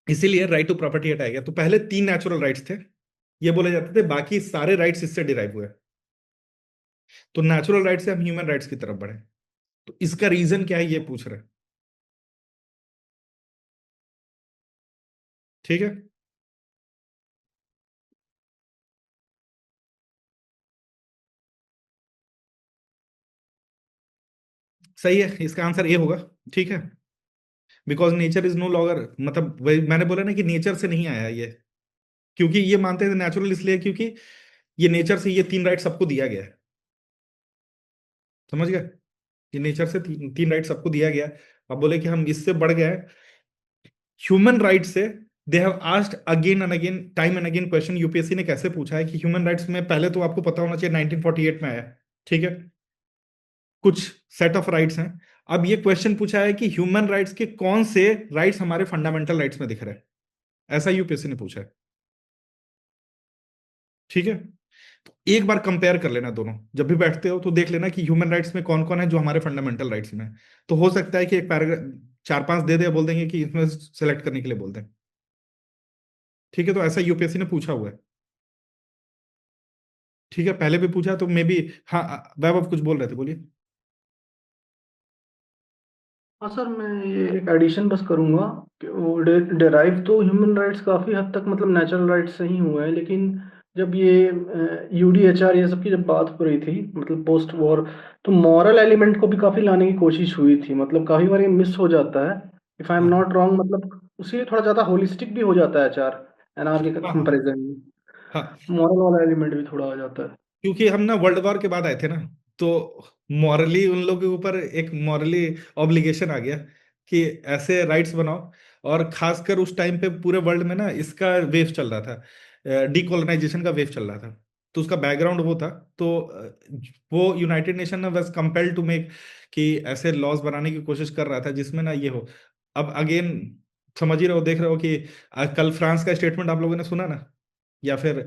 [SPEAKER 1] इसीलिए राइट टू प्रॉपर्टी हटाया गया। तो पहले 3 नेचुरल राइट्स थे, ये बोले जाते थे बाकी सारे राइट्स इससे डिराइव हुए। तो नेचुरल राइट से हम ह्यूमन राइट्स की तरफ बढ़े। तो इसका रीजन क्या है ये पूछ रहे हैं। ठीक है, सही है, इसका आंसर ये होगा। ठीक है, because nature is no longer, मतलब वही मैंने बोला ना कि नेचर से नहीं आया ये। क्योंकि ये मानते थे नेचुरल इसलिए क्योंकि ये नेचर से ये 3 राइट सबको दिया गया है। समझ गए? ये नेचर से 3 राइट सबको दिया गया है। अब बोले कि हम इससे बढ़ गए ह्यूमन राइट से। They have asked again and again, time and again question, UPSC ने कैसे पूछा है कि ह्यूमन राइट्स में, पहले तो आपको पता होना चाहिए 1948 में आया। ठीक है, कुछ सेट ऑफ राइट्स हैं। अब ये क्वेश्चन पूछा है कि ह्यूमन राइट्स के कौन से राइट्स हमारे फंडामेंटल राइट्स में दिख रहे हैं, ऐसा यूपीएससी ने पूछा है। ठीक है, तो एक बार कंपेयर कर लेना दोनों, जब भी बैठते हो तो देख लेना कि ह्यूमन राइट्स में कौन कौन है जो हमारे फंडामेंटल राइट्स में है। तो हो सकता है कि एक पैराग्राफ 4-5 दे दे, बोल देंगे कि इसमें सेलेक्ट करने के लिए बोल दें। ठीक है, तो ऐसा यूपीएससी ने पूछा हुआ है। ठीक है, पहले भी पूछा तो मे बी। हाँ, वैभव कुछ बोल रहे थे, बोलिए।
[SPEAKER 7] हाँ सर, मैं ये एक एडिशन बस करूंगा कि वो डेराइव तो ह्यूमन राइट्स काफ़ी हद तक मतलब नेचुरल राइट्स से ही हुए हैं, लेकिन जब ये यूडीएचआर ये सब की जब बात हो रही थी मतलब पोस्ट वॉर, तो मॉरल एलिमेंट को भी काफ़ी लाने की कोशिश हुई थी। मतलब काफ़ी बार ये मिस हो जाता है, इफ़ आई एम
[SPEAKER 1] हाँ
[SPEAKER 7] नॉट रॉन्ग, मतलब उसी थोड़ा ज़्यादा होलिस्टिक भी हो जाता है एचआर एनआर के
[SPEAKER 1] हाँ हाँ
[SPEAKER 7] कंपेरिजन में,
[SPEAKER 1] हाँ,
[SPEAKER 7] मॉरल वाला एलिमेंट भी थोड़ा आ जाता है।
[SPEAKER 1] क्योंकि हम ना वर्ल्ड वॉर के बाद आए थे ना, तो मॉरली उन लोगों के ऊपर एक मॉरली ऑब्लिगेशन आ गया कि ऐसे राइट्स बनाओ। और खासकर उस टाइम पे पूरे वर्ल्ड में ना इसका वेव चल रहा था, डीकोलोनाइजेशन का वेव चल रहा था। तो उसका बैकग्राउंड वो था। तो वो यूनाइटेड नेशन ने बस कंपेल्ड टू मेक कि ऐसे लॉज बनाने की कोशिश कर रहा था जिसमें ना ये हो। अब अगेन समझ ही रहे हो, देख रहे हो कि कल फ्रांस का स्टेटमेंट आप लोगों ने सुना ना, या फिर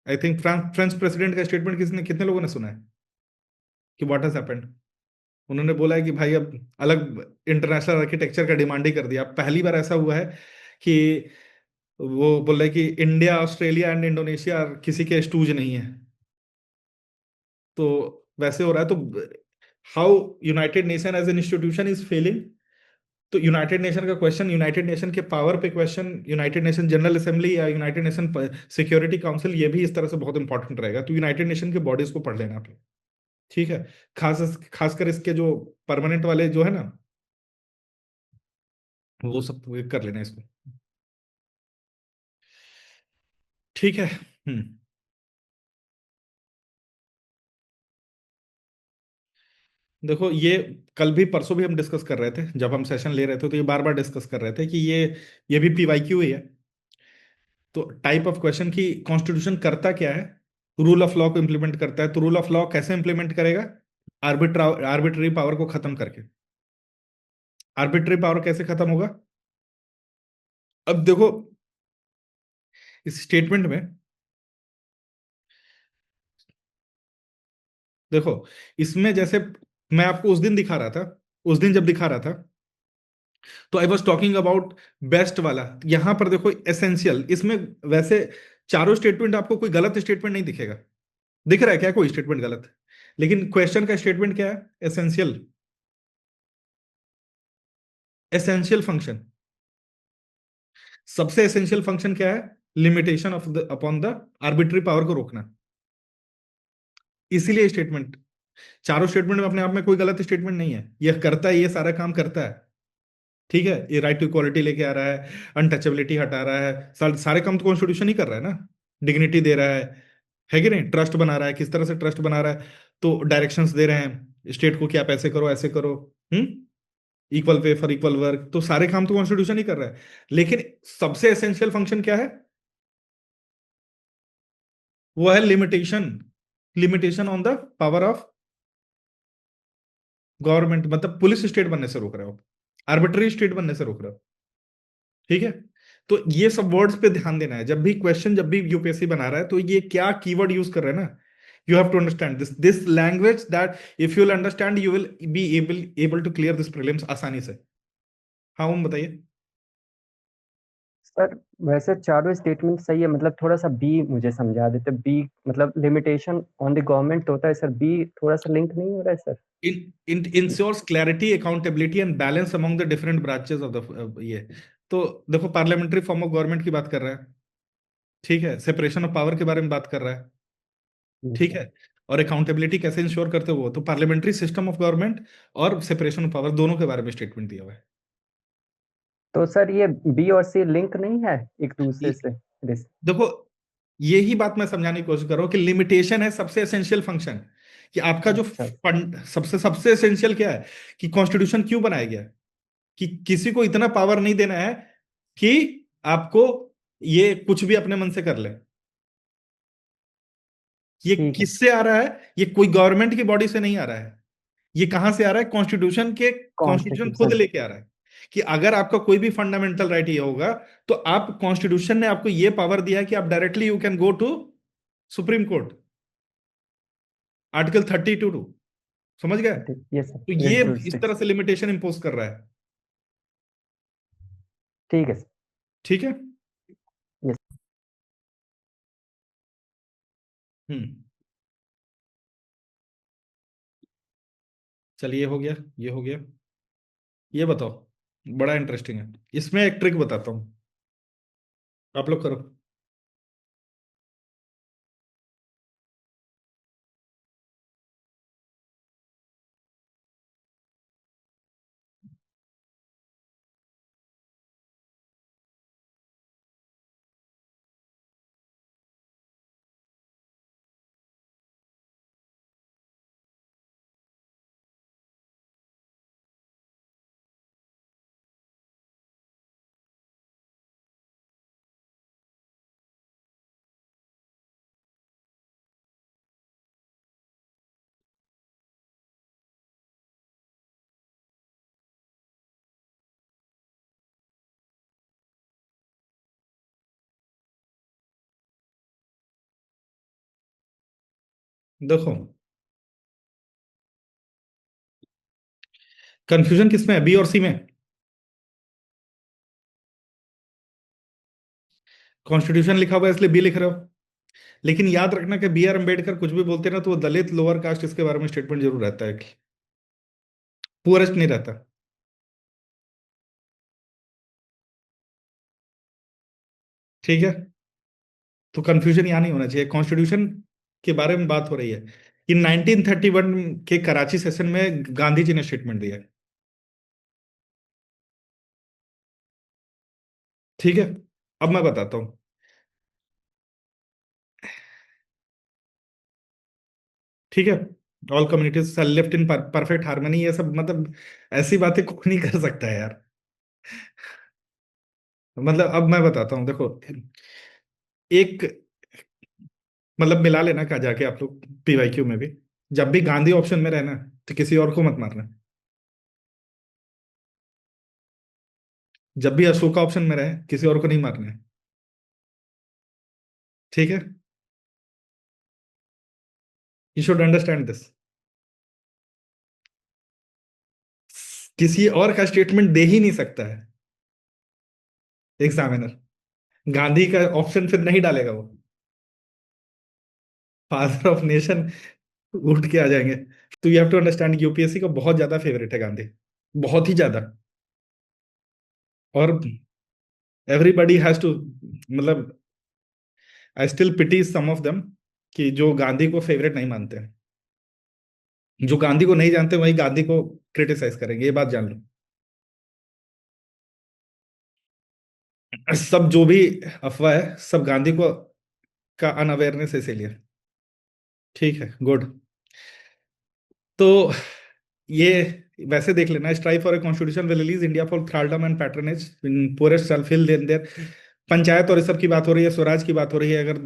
[SPEAKER 1] आई थिंक फ्रेंच प्रेसिडेंट का स्टेटमेंट किसने, कितने लोगों ने सुना है कि व्हाट हैज हैपेंड? उन्होंने बोला है कि भाई अब अलग इंटरनेशनल आर्किटेक्चर का डिमांड ही कर दिया। अब पहली बार ऐसा हुआ है कि वो बोल रहे हैं कि इंडिया, ऑस्ट्रेलिया एंड इंडोनेशिया किसी के स्टूज नहीं है। तो वैसे हो रहा है। तो how united nation as an institution is failing. तो यूनाइटेड नेशन का क्वेश्चन, यूनाइटेड नेशन के पावर पे क्वेश्चन, यूनाइटेड नेशन जनरल असेंबली या यूनाइटेड नेशन सिक्योरिटी काउंसिल, ये भी इस तरह से बहुत इंपॉर्टेंट रहेगा। तो यूनाइटेड नेशन के बॉडीज को पढ़ लेना आप लोग। ठीक है, खासकर इसके जो परमानेंट वाले जो है ना, वो सब वो कर लेना इसको। ठीक है। देखो, ये कल भी परसों भी हम डिस्कस कर रहे थे, जब हम सेशन ले रहे थे तो ये बार बार डिस्कस कर रहे थे कि ये भी पीवाईक्यू ही है। तो टाइप ऑफ क्वेश्चन की कॉन्स्टिट्यूशन करता क्या है, रूल ऑफ लॉ को इंप्लीमेंट करता है। तो रूल ऑफ लॉ कैसे इंप्लीमेंट करेगा? आर्बिट्ररी पावर को खत्म करके। आर्बिट्ररी पावर कैसे खत्म होगा? अब देखो, इस स्टेटमेंट में देखो, इसमें जैसे मैं आपको उस दिन दिखा रहा था, उस दिन जब दिखा रहा था तो I was talking about best वाला। यहां पर देखो एसेंशियल, इसमें वैसे चारों स्टेटमेंट आपको कोई गलत स्टेटमेंट नहीं दिखेगा। दिख रहा है क्या कोई स्टेटमेंट गलत? लेकिन क्वेश्चन का स्टेटमेंट क्या है? Essential, essential function. सबसे एसेंशियल फंक्शन क्या है? Limitation of the upon the arbitrary power को रोकना। इसीलिए स्टेटमेंट, चारों स्टेटमेंट में अपने आप में कोई गलत स्टेटमेंट नहीं है, यह करता है, ये सारा काम करता है। ठीक है, ये राइट टू इक्वालिटी लेके आ रहा है, अनटचेबिलिटी हटा रहा है, सारे काम तो कॉन्स्टिट्यूशन ही कर रहा है ना। डिग्निटी दे रहा है कि नहीं? ट्रस्ट बना रहा है, किस तरह से ट्रस्ट बना रहा है, तो डायरेक्शंस दे रहे हैं स्टेट को कि आप ऐसे करो, ऐसे करो। Equal pay for equal work, तो सारे काम तो कॉन्स्टिट्यूशन ही कर रहा है। लेकिन सबसे एसेंशियल फंक्शन क्या है? वो है limitation, limitation on the power of government. मतलब पुलिस स्टेट बनने से रोक रहे हो, आर्बिट्ररी स्टेट बनने से रोक रहे हो। ठीक है, तो ये सब वर्ड्स पे ध्यान देना है जब भी क्वेश्चन, जब भी यूपीएससी बना रहा है तो ये क्या कीवर्ड यूज कर रहे हैं ना, you have to understand this language, that if you will understand you will be able to clear this prelims आसानी से। हाँ ओम बताइए।
[SPEAKER 4] सर वैसे चारों स्टेटमेंट सही है, मतलब थोड़ा सा बी मुझे समझा देते। बी मतलब लिमिटेशन ऑन द गवर्नमेंट होता है सर, बी थोड़ा सा लिंक नहीं हो रहा है sir.
[SPEAKER 1] In ensures clarity accountability and balance among the different branches of the ये। तो देखो पार्लियामेंट्री फॉर्म ऑफ गवर्नमेंट की बात कर रहा है, ठीक है, सेपरेशन ऑफ पावर के बारे में बात कर रहा है, ठीक
[SPEAKER 4] सर
[SPEAKER 1] है, और अकाउंटेबिलिटी कैसे इंश्योर करते हो, तो पार्लियामेंट्री सिस्टम ऑफ गवर्नमेंट और सेपरेशन ऑफ पावर दोनों के बारे में स्टेटमेंट दिया हुआ है।
[SPEAKER 4] तो सर ये बी और सी लिंक नहीं है एक दूसरे से?
[SPEAKER 1] देखो यही बात मैं समझाने की कोशिश कर रहा हूँ कि लिमिटेशन है सबसे एसेंशियल फंक्शन, कि आपका जो
[SPEAKER 4] अच्छा
[SPEAKER 1] फंड सबसे सबसे एसेंशियल क्या है, कि कॉन्स्टिट्यूशन क्यों बनाया गया है, कि किसी को इतना पावर नहीं देना है कि आपको ये कुछ भी अपने मन से कर ले। ये
[SPEAKER 4] ठीक है।
[SPEAKER 1] किससे आ रहा है, ये कोई गवर्नमेंट की बॉडी से नहीं आ रहा है, ये कहां से आ रहा है, कॉन्स्टिट्यूशन खुद
[SPEAKER 4] कॉन्स्टिट्यूशन।
[SPEAKER 1] लेके आ रहा है, कि अगर आपका कोई भी फंडामेंटल राइट ये होगा तो आप कॉन्स्टिट्यूशन ने आपको ये पावर दिया है कि आप directly you can go to supreme court, article 32 समझ गए।
[SPEAKER 4] ये सर
[SPEAKER 1] तो
[SPEAKER 4] रिट
[SPEAKER 1] ये इस तरह
[SPEAKER 4] जुरिस्डिक्शन।
[SPEAKER 1] से लिमिटेशन इंपोज कर रहा है,
[SPEAKER 4] ठीक है सर।
[SPEAKER 1] ठीक है।
[SPEAKER 4] यस।
[SPEAKER 1] हम्म। चलिए ये हो गया, ये हो गया। ये बताओ, बड़ा इंटरेस्टिंग है, इसमें एक ट्रिक बताता हूं, आप लोग करो। देखो कंफ्यूजन किसमें है, बी और सी में। कॉन्स्टिट्यूशन लिखा हुआ है इसलिए बी लिख रहे हो, लेकिन याद रखना कि बी आर अम्बेडकर कुछ भी बोलते हैं ना तो वो दलित लोअर कास्ट इसके बारे में स्टेटमेंट जरूर रहता है, पुअरेस्ट नहीं रहता, ठीक है। तो कंफ्यूजन यहां नहीं होना चाहिए, कॉन्स्टिट्यूशन के बारे में बात हो रही है कि 1931 के कराची सेशन में गांधी जी ने स्टेटमेंट दिया है, ठीक है। अब मैं बताता हूं, ठीक है, all communities lived in perfect harmony, ये सब मतलब ऐसी बातें कोई नहीं कर सकता है यार। मतलब अब मैं बताता हूँ, देखो एक मतलब मिला लेना कहा जाके आप लोग पीवाईक्यू में भी, जब भी गांधी ऑप्शन में रहना तो किसी और को मत मारना, जब भी अशोका ऑप्शन में रहे किसी और को नहीं मारना है, ठीक है। यू शुड अंडरस्टैंड दिस, किसी और का स्टेटमेंट दे ही नहीं सकता है एग्जामिनर, गांधी का ऑप्शन फिर नहीं डालेगा वो, फादर ऑफ नेशन उठ के आ जाएंगे। तो you have to understand UPSC का बहुत ज्यादा फेवरेट है गांधी, बहुत ही ज्यादा, और एवरीबडी हैज टू मतलब I still pity some of them कि जो गांधी को फेवरेट नहीं मानते हैं, जो गांधी को नहीं जानते वही गांधी को क्रिटिसाइज करेंगे, ये बात जान लो। सब जो भी अफवाह है सब गांधी को का अनअवेयरनेस है इसीलिए, ठीक है, गुड। तो ये वैसे देख लेना, strive for a constitution will release India for thraldom and patronage in poorest shall feel there. Panchayat और इस सब की बात हो रही है, स्वराज की बात हो रही है, अगर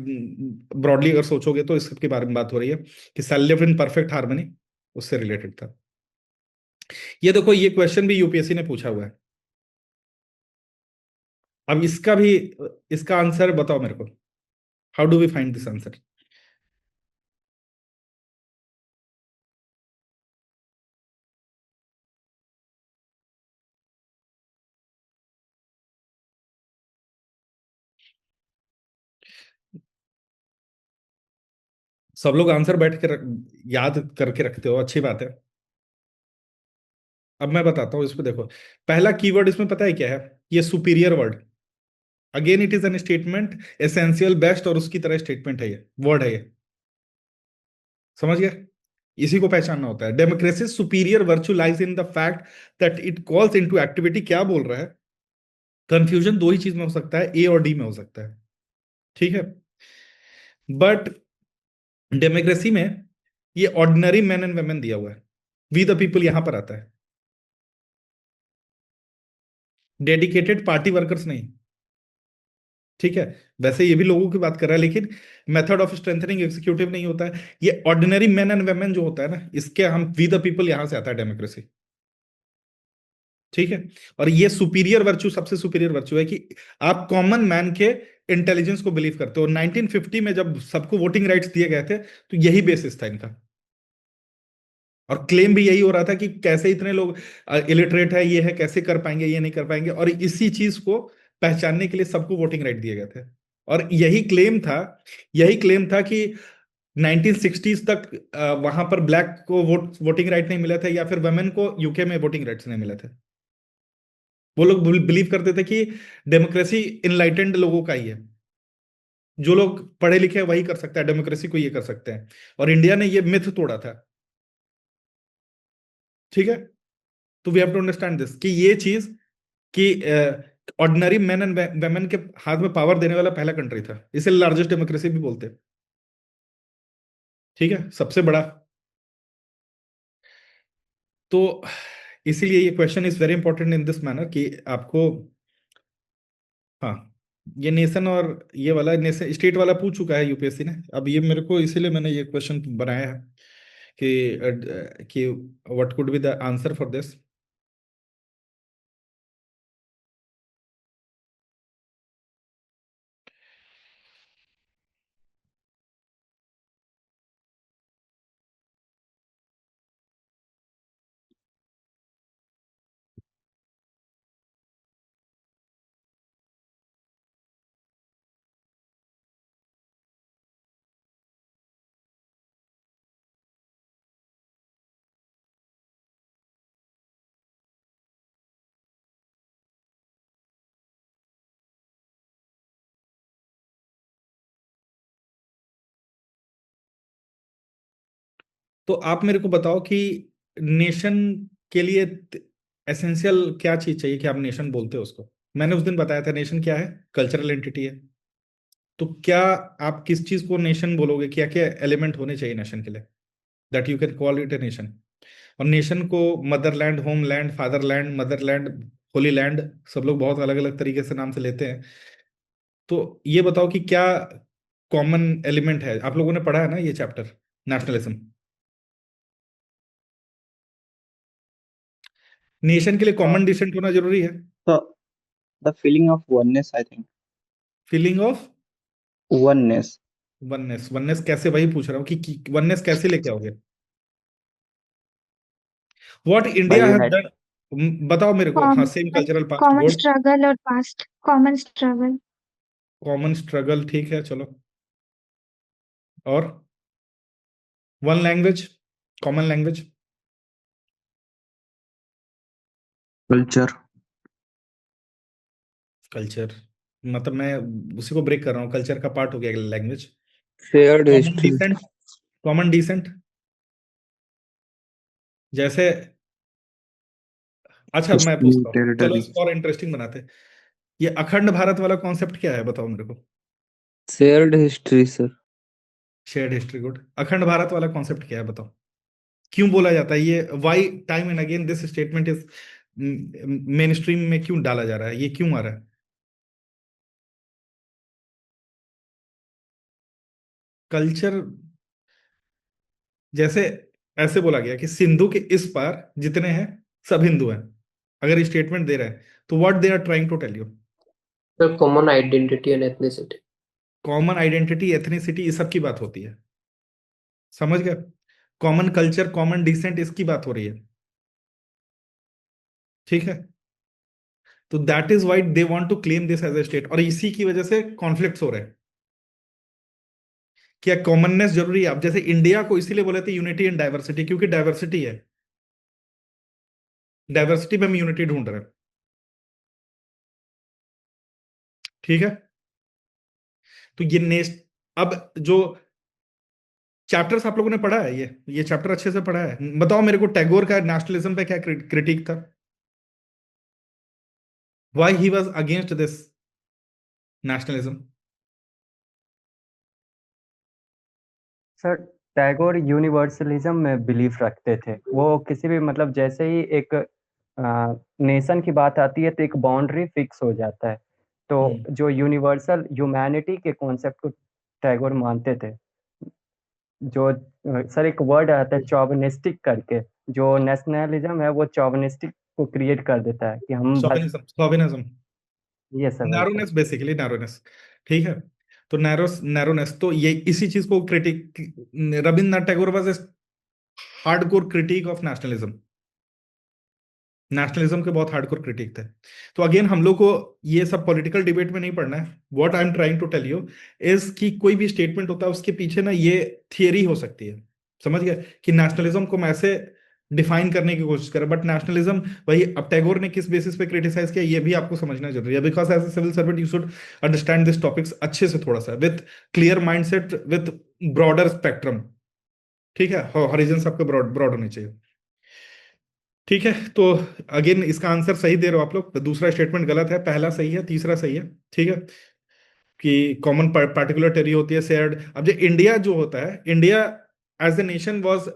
[SPEAKER 1] ब्रॉडली अगर सोचोगे तो इस सब के बारे में बात हो रही है कि शैल लिव इन परफेक्ट हार्मनी, उससे रिलेटेड था। ये देखो ये क्वेश्चन भी यूपीएससी ने पूछा हुआ है, अब इसका भी, इसका आंसर बताओ मेरे को, how do we find this answer. सब लोग आंसर बैठ के याद करके रखते हो, अच्छी बात है। अब मैं बताता हूँ इसको, देखो पहला कीवर्ड इसमें पता है क्या है? ये superior word. Again it is an statement, essential, best और उसकी तरह स्टेटमेंट है, ये वर्ड है ये। समझ गए? इसी को पहचानना होता है। Democracy superior virtue lies in the fact that it calls into activity. क्या बोल रहा है? कंफ्यूजन दो ही चीज में हो सकता है, ए और डी में हो सकता है, ठीक है? बट डेमोक्रेसी में ये ऑर्डिनरी मैन एंड वेमेन दिया हुआ है, वी द पीपल यहां पर आता है, डेडिकेटेड पार्टी वर्कर्स नहीं, ठीक है? वैसे ये भी लोगों की बात कर रहा है, लेकिन मेथड ऑफ स्ट्रेंथनिंग एग्जीक्यूटिव नहीं होता है। ये ऑर्डिनरी मैन एंड वेमेन जो होता है ना, इसके हम वी द पीपल यहां से आता है डेमोक्रेसी, ठीक है? और ये सुपीरियर वर्च्यू, सबसे सुपीरियर वर्च्यू है कि आप कॉमन मैन के इंटेलिजेंस को बिलीव करते हो। 1950 में जब सबको वोटिंग राइट्स दिए गए थे, तो यही बेसिस था इनका, और क्लेम भी यही हो रहा था कि कैसे इतने लोग इलिटरेट है, ये है, कैसे कर पाएंगे, ये नहीं कर पाएंगे। और इसी चीज को पहचानने के लिए सबको वोटिंग राइट दिए गए थे। और यही क्लेम था कि 1960s तक वहां पर ब्लैक को वोटिंग राइट नहीं मिले थे, या फिर वुमेन को यूके में वोटिंग राइट्स नहीं मिले थे। वो लोग बिलीव करते थे कि डेमोक्रेसी इनलाइटेंड लोगों का ही है, जो लोग पढ़े लिखे हैं वही कर सकता है डेमोक्रेसी को, ये कर सकते हैं। और इंडिया ने ये मिथ तोड़ा था, ठीक है? तो we have to understand this कि ये चीज कि ऑर्डिनरी मैन एंड वेमेन के हाथ में पावर देने वाला पहला कंट्री था, इसे लार्जेस्ट डेमोक्रेसी भी बोलते हैं, ठीक है? सबसे बड़ा। तो इसीलिए ये question is very important in this manner कि आपको, हाँ, ये नेशन और ये वाला नेशन स्टेट वाला पूछ चुका है यूपीएससी ने। अब ये मेरे को, इसीलिए मैंने ये क्वेश्चन बनाया है कि what could be the answer for this. तो आप मेरे को बताओ कि नेशन के लिए एसेंशियल क्या चीज चाहिए कि आप नेशन बोलते हो उसको? मैंने उस दिन बताया था नेशन क्या है, कल्चरल एंटिटी है। तो क्या आप किस चीज को नेशन बोलोगे? क्या क्या एलिमेंट होने चाहिए नेशन के लिए that you can call it a nation? और नेशन को Motherland, homeland, fatherland, Motherland, Holi land, सब लोग बहुत अलग अलग तरीके से नाम से लेते हैं। तो ये बताओ कि क्या कॉमन एलिमेंट है? आप लोगों ने पढ़ा है ना ये चैप्टर, नेशनलिज्म। नेशन के लिए
[SPEAKER 2] Uh,
[SPEAKER 1] कॉमन डिसेंट होना जरूरी है।
[SPEAKER 2] so the feeling of oneness, I think.
[SPEAKER 1] Feeling of
[SPEAKER 2] Oneness.
[SPEAKER 1] Oneness. Oneness कैसे, वही पूछ रहा हूँ कि वननेस कैसे लेके आओगे? What
[SPEAKER 2] By
[SPEAKER 1] India has
[SPEAKER 2] unite.
[SPEAKER 1] Done, बताओ मेरे को। हाँ, same cultural past,
[SPEAKER 3] common
[SPEAKER 1] good.
[SPEAKER 3] Struggle और past, common struggle.
[SPEAKER 1] Common struggle, ठीक है, चलो। और one language, common language.
[SPEAKER 2] Culture.
[SPEAKER 1] Culture, मतलब मैं उसी को ब्रेक कर रहा हूँ, कल्चर का पार्ट हो गया language.
[SPEAKER 2] Shared
[SPEAKER 1] common
[SPEAKER 2] history.
[SPEAKER 1] Descent, common descent जैसे, अच्छा मैं
[SPEAKER 2] History,
[SPEAKER 1] पूछता हूँ, चलो
[SPEAKER 2] territory.
[SPEAKER 1] इसको और इंटरेस्टिंग बनाते हैं। ये अखंड भारत वाला कॉन्सेप्ट क्या है, बताओ मेरे को।
[SPEAKER 2] Shared history, sir.
[SPEAKER 1] Shared history, good. अखंड भारत वाला कॉन्सेप्ट क्या है, बताओ? क्यों बोला जाता है ये? Why time and again this statement is mainstream में क्यों डाला जा रहा है, ये क्यों आ रहा है? कल्चर, जैसे ऐसे बोला गया कि सिंधु के इस पार जितने हैं सब हिंदू हैं, अगर स्टेटमेंट दे रहे हैं, तो what they are trying to tell you?
[SPEAKER 6] The common identity and ethnicity.
[SPEAKER 1] Common identity, ethnicity, इस सब की बात होती है, समझ गए? कॉमन कल्चर, कॉमन डिसेंट, इसकी बात हो रही है, ठीक है? तो that is why they want to claim this as a state, और इसी की वजह से कॉन्फ्लिक्ट्स हो रहे हैं। क्या कॉमननेस जरूरी है? अब जैसे इंडिया को इसीलिए बोले थे यूनिटी इन डाइवर्सिटी, क्योंकि डाइवर्सिटी है, डाइवर्सिटी में हम यूनिटी ढूंढ रहे हैं। ठीक है, तो ये नेस्ट, अब जो चैप्टर्स आप लोगों ने पढ़ा है, ये चैप्टर अच्छे से पढ़ा है? बताओ मेरे को, टैगोर का नेशनलिज्म पे क्या क्रिटिक था? Why he was against this nationalism?
[SPEAKER 4] Sir, Tagore universalism में बिलीफ रखते थे। वो किसी भी मतलब जैसे ही एक नेशन की बात आती है तो एक बाउंड्री फिक्स हो जाता है। तो जो यूनिवर्सल ह्यूमैनिटी के कॉन्सेप्ट को टैगोर मानते थे। जो सर एक वर्ड आता है चॉवनिस्टिक करके, जो नेशनलिज्म है वो चॉवनिस्टिक को क्रिएट कर देता है कि हम बस
[SPEAKER 1] शोविनिज्म,
[SPEAKER 4] ये सब है सर।
[SPEAKER 1] Narrowness, basically narrowness. ठीक है, तो नैरोनेस, तो ये इसी चीज को critic, Rabindranath Tagore was a hardcore critic of nationalism, nationalism के बहुत हार्डकोर क्रिटिक थे। तो अगेन हम लोग को ये सब पॉलिटिकल डिबेट में नहीं पढ़ना है। What I am trying to tell you is कि कोई भी स्टेटमेंट होता है उसके पीछे ना ये थियरी हो सकती है, समझ गए? कि नेशनलिज्म को हम ऐसे डिफाइन करने की कोशिश करें, बट नेशनलिज्म वही, अब टैगोर ने किस बेसिस पे क्रिटिसाइज किया ये भी आपको समझना जरूरी है, because as a civil servant you should understand this topics अच्छे से, थोड़ा सा with clear mindset, with broader spectrum. ठीक है, हॉरिजन आपके ब्रॉड ब्रॉड होने चाहिए। ठीक है, तो अगेन इसका आंसर सही दे रहे हो आप लोग, दूसरा स्टेटमेंट गलत है, पहला सही है, तीसरा सही है। ठीक है, कि कॉमन पार्टिकुलर टेरी होती है शेयर्ड। अब जो इंडिया जो होता है, India as a nation was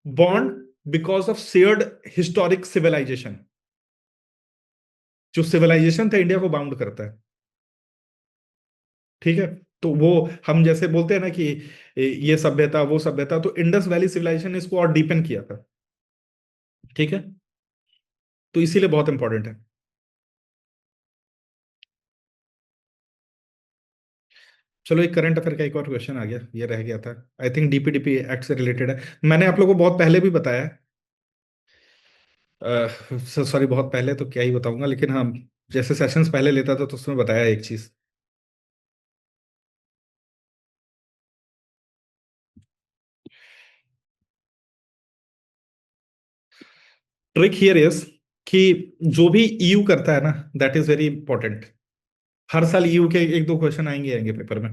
[SPEAKER 1] born because of shared historic civilization. जो सिविलाइजेशन था इंडिया को बाउंड करता है। ठीक है, तो वो हम जैसे बोलते हैं ना कि ये सभ्यता वो सभ्यता, तो इंडस वैली सिविलाइजेशन ने इसको और डीपन किया था। ठीक है, तो इसीलिए बहुत इंपॉर्टेंट है। चलो, एक करंट अफेयर का एक और क्वेश्चन आ गया, ये रह गया था, आई थिंक डीपीडीपी एक्ट से रिलेटेड है। मैंने आप लोगों को बहुत पहले भी बताया है, सॉरी बहुत पहले तो क्या ही बताऊंगा, लेकिन हाँ, जैसे सेशंस पहले लेता था तो उसमें बताया एक चीज। ट्रिक हियर इज कि जो भी ईयू करता है ना, दैट इज वेरी इंपॉर्टेंट। हर साल ईयू के एक दो क्वेश्चन आएंगे आएंगे पेपर में,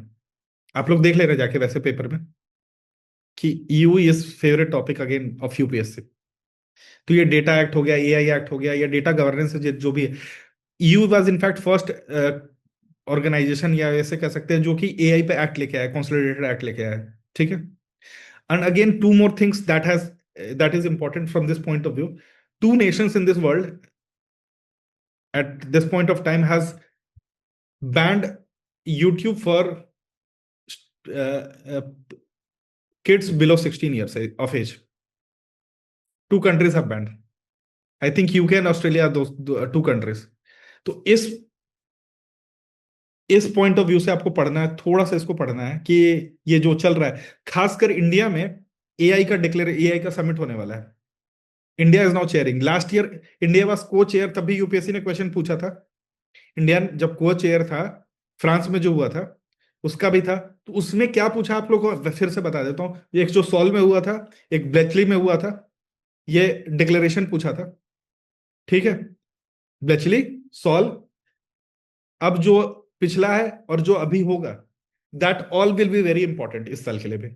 [SPEAKER 1] आप लोग देख लेना जाके वैसे पेपर में, कि EU is favourite topic again of UPSC. तो ये डेटा एक्ट हो गया, एआई एक्ट हो गया, या डेटा गवर्नेंस जो भी है, EU was in fact first organization, या ऐसे कह सकते हैं, जो कि एआई पे एक्ट लेके आया, कंसोलिडेटेड एक्ट लेके आया है। ठीक है, and again two more things that is important from this point of view. Two nations in this world at this point of time has banned YouTube for uh, uh, kids below 16 years of age. Two countries have banned. I think UK and Australia are those two countries. तो इस point of view से आपको पढ़ना है, थोड़ा सा इसको पढ़ना है कि ये जो चल रहा है, खासकर इंडिया में एआई का समिट होने वाला है। India is now chairing. Last year India was co chair, तब भी यूपीएससी ने क्वेश्चन पूछा था। इंडिया जब को चेयर था, फ्रांस में जो हुआ था उसका भी था, तो उसमें क्या पूछा आप लोग को फिर से बता देता हूं। एक जो सॉल में हुआ था, एक ब्लेचली में हुआ था, ये डिक्लेरेशन पूछा था। ठीक है, ब्लेचली, सॉल, अब जो पिछला है और जो अभी होगा, that all will be very important इस साल के लिए भी।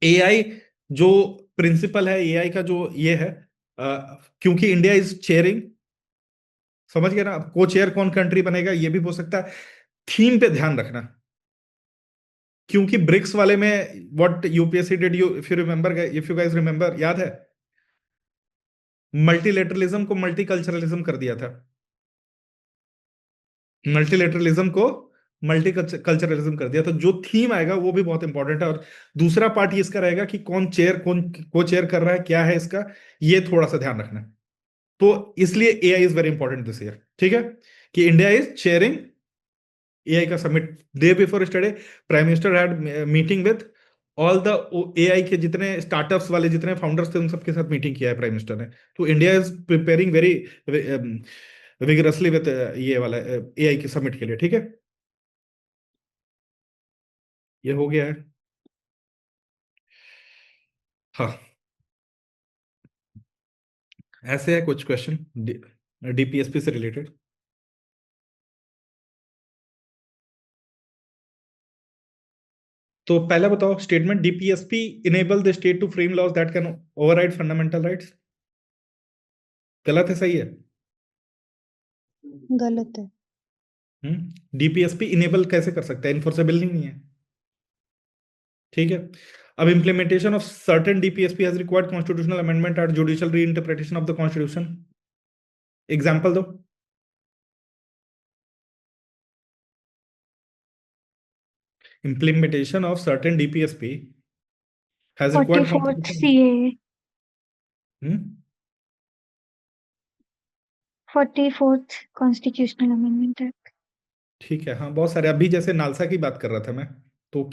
[SPEAKER 1] एआई जो प्रिंसिपल है, एआई का जो ये है, क्योंकि इंडिया इज चेयरिंग, समझ गए ना? अब को चेयर कौन कंट्री बनेगा ये भी हो सकता है। थीम पे ध्यान रखना, क्योंकि ब्रिक्स वाले में what UPSC did, you if you remember, if you guys remember, याद है, मल्टीलेटरलिज्म को मल्टीकल्चरलिज्म कर दिया था। मल्टीलेटरलिज्म को मल्टी कल्चरलिज्म कर दिया। तो जो थीम आएगा वो भी बहुत इंपॉर्टेंट है। और दूसरा पार्ट ये इसका रहेगा कि कौन को चेयर कर रहा है, क्या है इसका, ये थोड़ा सा ध्यान रखना है। तो इसलिए AI is very important this year. ठीक है, कि इंडिया इज चेयरिंग एआई का summit. Day before study prime minister had meeting with all the AI के जितने स्टार्टअप्स वाले जितने फाउंडर्स थे उन सबके साथ मीटिंग किया है प्राइम मिनिस्टर ने। तो India is preparing very vigorously with ये वाला एआई के समिट के लिए। ठीक है, ये हो गया है। हाँ, ऐसे है कुछ क्वेश्चन डीपीएसपी से रिलेटेड। तो पहला बताओ, statement DPSP enable the state to frame laws that can override fundamental rights, गलत है सही है?
[SPEAKER 5] गलत है।
[SPEAKER 1] डीपीएसपी इनेबल कैसे कर सकता है? इन्फोर्सेबल नहीं है। ठीक है। अब implementation of certain DPSP has required constitutional amendment and judicial reinterpretation of the constitution. Example दो। Implementation of certain DPSP has required
[SPEAKER 3] 44th
[SPEAKER 1] constitutional.
[SPEAKER 3] CAA,
[SPEAKER 1] hmm
[SPEAKER 3] 44th Constitutional Amendment Act.
[SPEAKER 1] ठीक है। हाँ, बहुत सारे। अभी जैसे नालसा की बात कर रहा था मैं, तो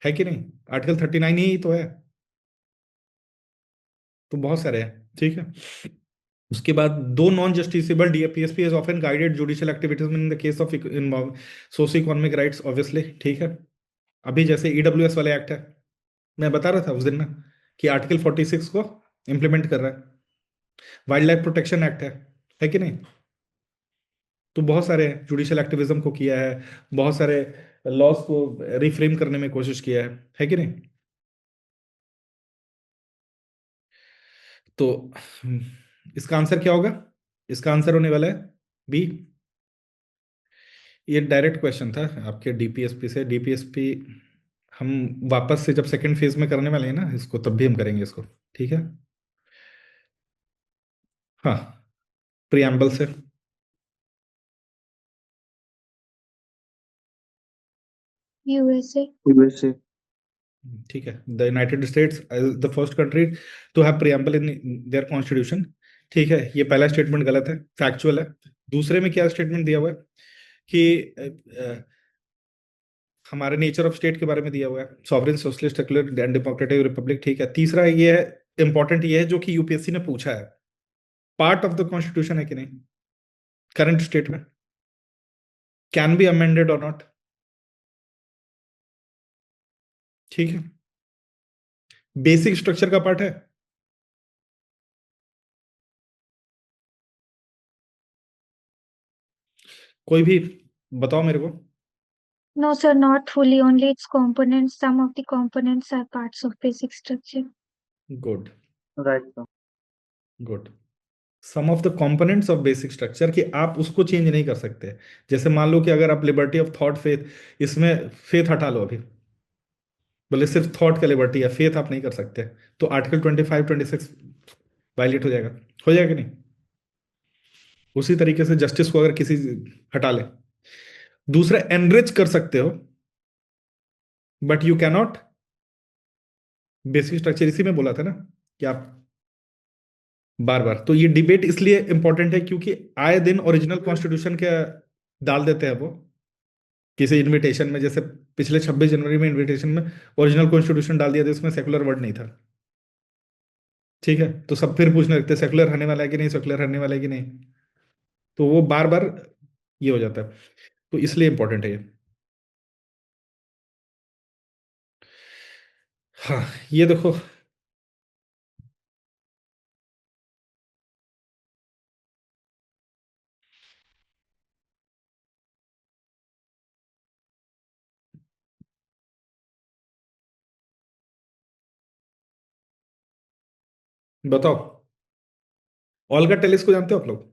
[SPEAKER 1] है कि नहीं? आर्टिकल 39 ही तो है। तो बहुत सारे हैं। ठीक है। उसके बाद दो non justiciable DPSP is often guided judicial activities in the case of socio economic rights, obviously. ठीक है। अभी जैसे ईडब्ल्यूएस वाले एक्ट है, मैं बता रहा था उस दिन ना कि आर्टिकल 46 को इंप्लीमेंट कर रहा है। वाइल्ड लाइफ प्रोटेक्शन एक्ट है कि नहीं? तो बहुत सारे जुडिशियल एक्टिविज्म को किया है, बहुत सारे लॉज को रिफ्रेम करने में कोशिश किया है कि नहीं? तो इसका आंसर क्या होगा? इसका आंसर होने वाला है बी। ये डायरेक्ट क्वेश्चन था आपके डीपीएसपी से। डीपीएसपी हम वापस से जब सेकंड फेज में करने वाले हैं ना इसको, तब भी हम करेंगे इसको। ठीक है। हाँ, प्रियम्बल से।
[SPEAKER 3] USA.
[SPEAKER 2] यूएसए।
[SPEAKER 1] ठीक है। The united states the first country to have preamble in their constitution. ठीक है, ये पहला स्टेटमेंट गलत है, फैक्चुअल है। दूसरे में क्या स्टेटमेंट दिया हुआ है कि हमारे नेचर ऑफ स्टेट के बारे में दिया हुआ है, sovereign socialist secular and democratic Republic. ठीक है। तीसरा ये है, इंपॉर्टेंट ये है जो कि यूपीएससी ने पूछा है, पार्ट ऑफ द कॉन्स्टिट्यूशन है कि नहीं करंट स्टेट में, कैन बी अमेंडेड और नॉट। ठीक है। बेसिक स्ट्रक्चर का पार्ट है। कोई भी बताओ मेरे को।
[SPEAKER 3] No, sir, not fully. Only its components. Some of the components are parts of basic structure.
[SPEAKER 1] Good,
[SPEAKER 2] right.
[SPEAKER 1] Good. Some of the components of basic structure, कि आप उसको चेंज नहीं कर सकते। जैसे मान लो कि अगर आप लिबर्टी ऑफ थॉट फेथ, इसमें फेथ हटा लो अभी, बोले सिर्फ थॉट का लिबर्टी है, फेथ आप नहीं कर सकते, तो आर्टिकल 25 26 वायलेट हो जाएगा कि नहीं? उसी तरीके से जस्टिस को अगर किसी हटा ले। दूसरा, एनरिच कर सकते हो, but you cannot basic structure. इसी में बोला था ना कि आप बार बार। तो ये डिबेट इसलिए इंपॉर्टेंट है क्योंकि आए दिन ओरिजिनल कॉन्स्टिट्यूशन के डाल देते हैं वो किसी इनविटेशन में। जैसे पिछले 26 जनवरी में इनविटेशन में ओरिजिनल कॉन्स्टिट्यूशन डाल दिया था, उसमें सेकुलर वर्ड नहीं था। ठीक है। तो सब फिर पूछने लगते सेकुलर रहने वाला है कि नहीं, सेकुलर रहने वाला है कि नहीं। तो वो बार बार ये हो जाता है, तो इसलिए इंपॉर्टेंट है ये। हाँ, ये देखो। बताओ, ओल्गा टेलिस को जानते हो आप लोग?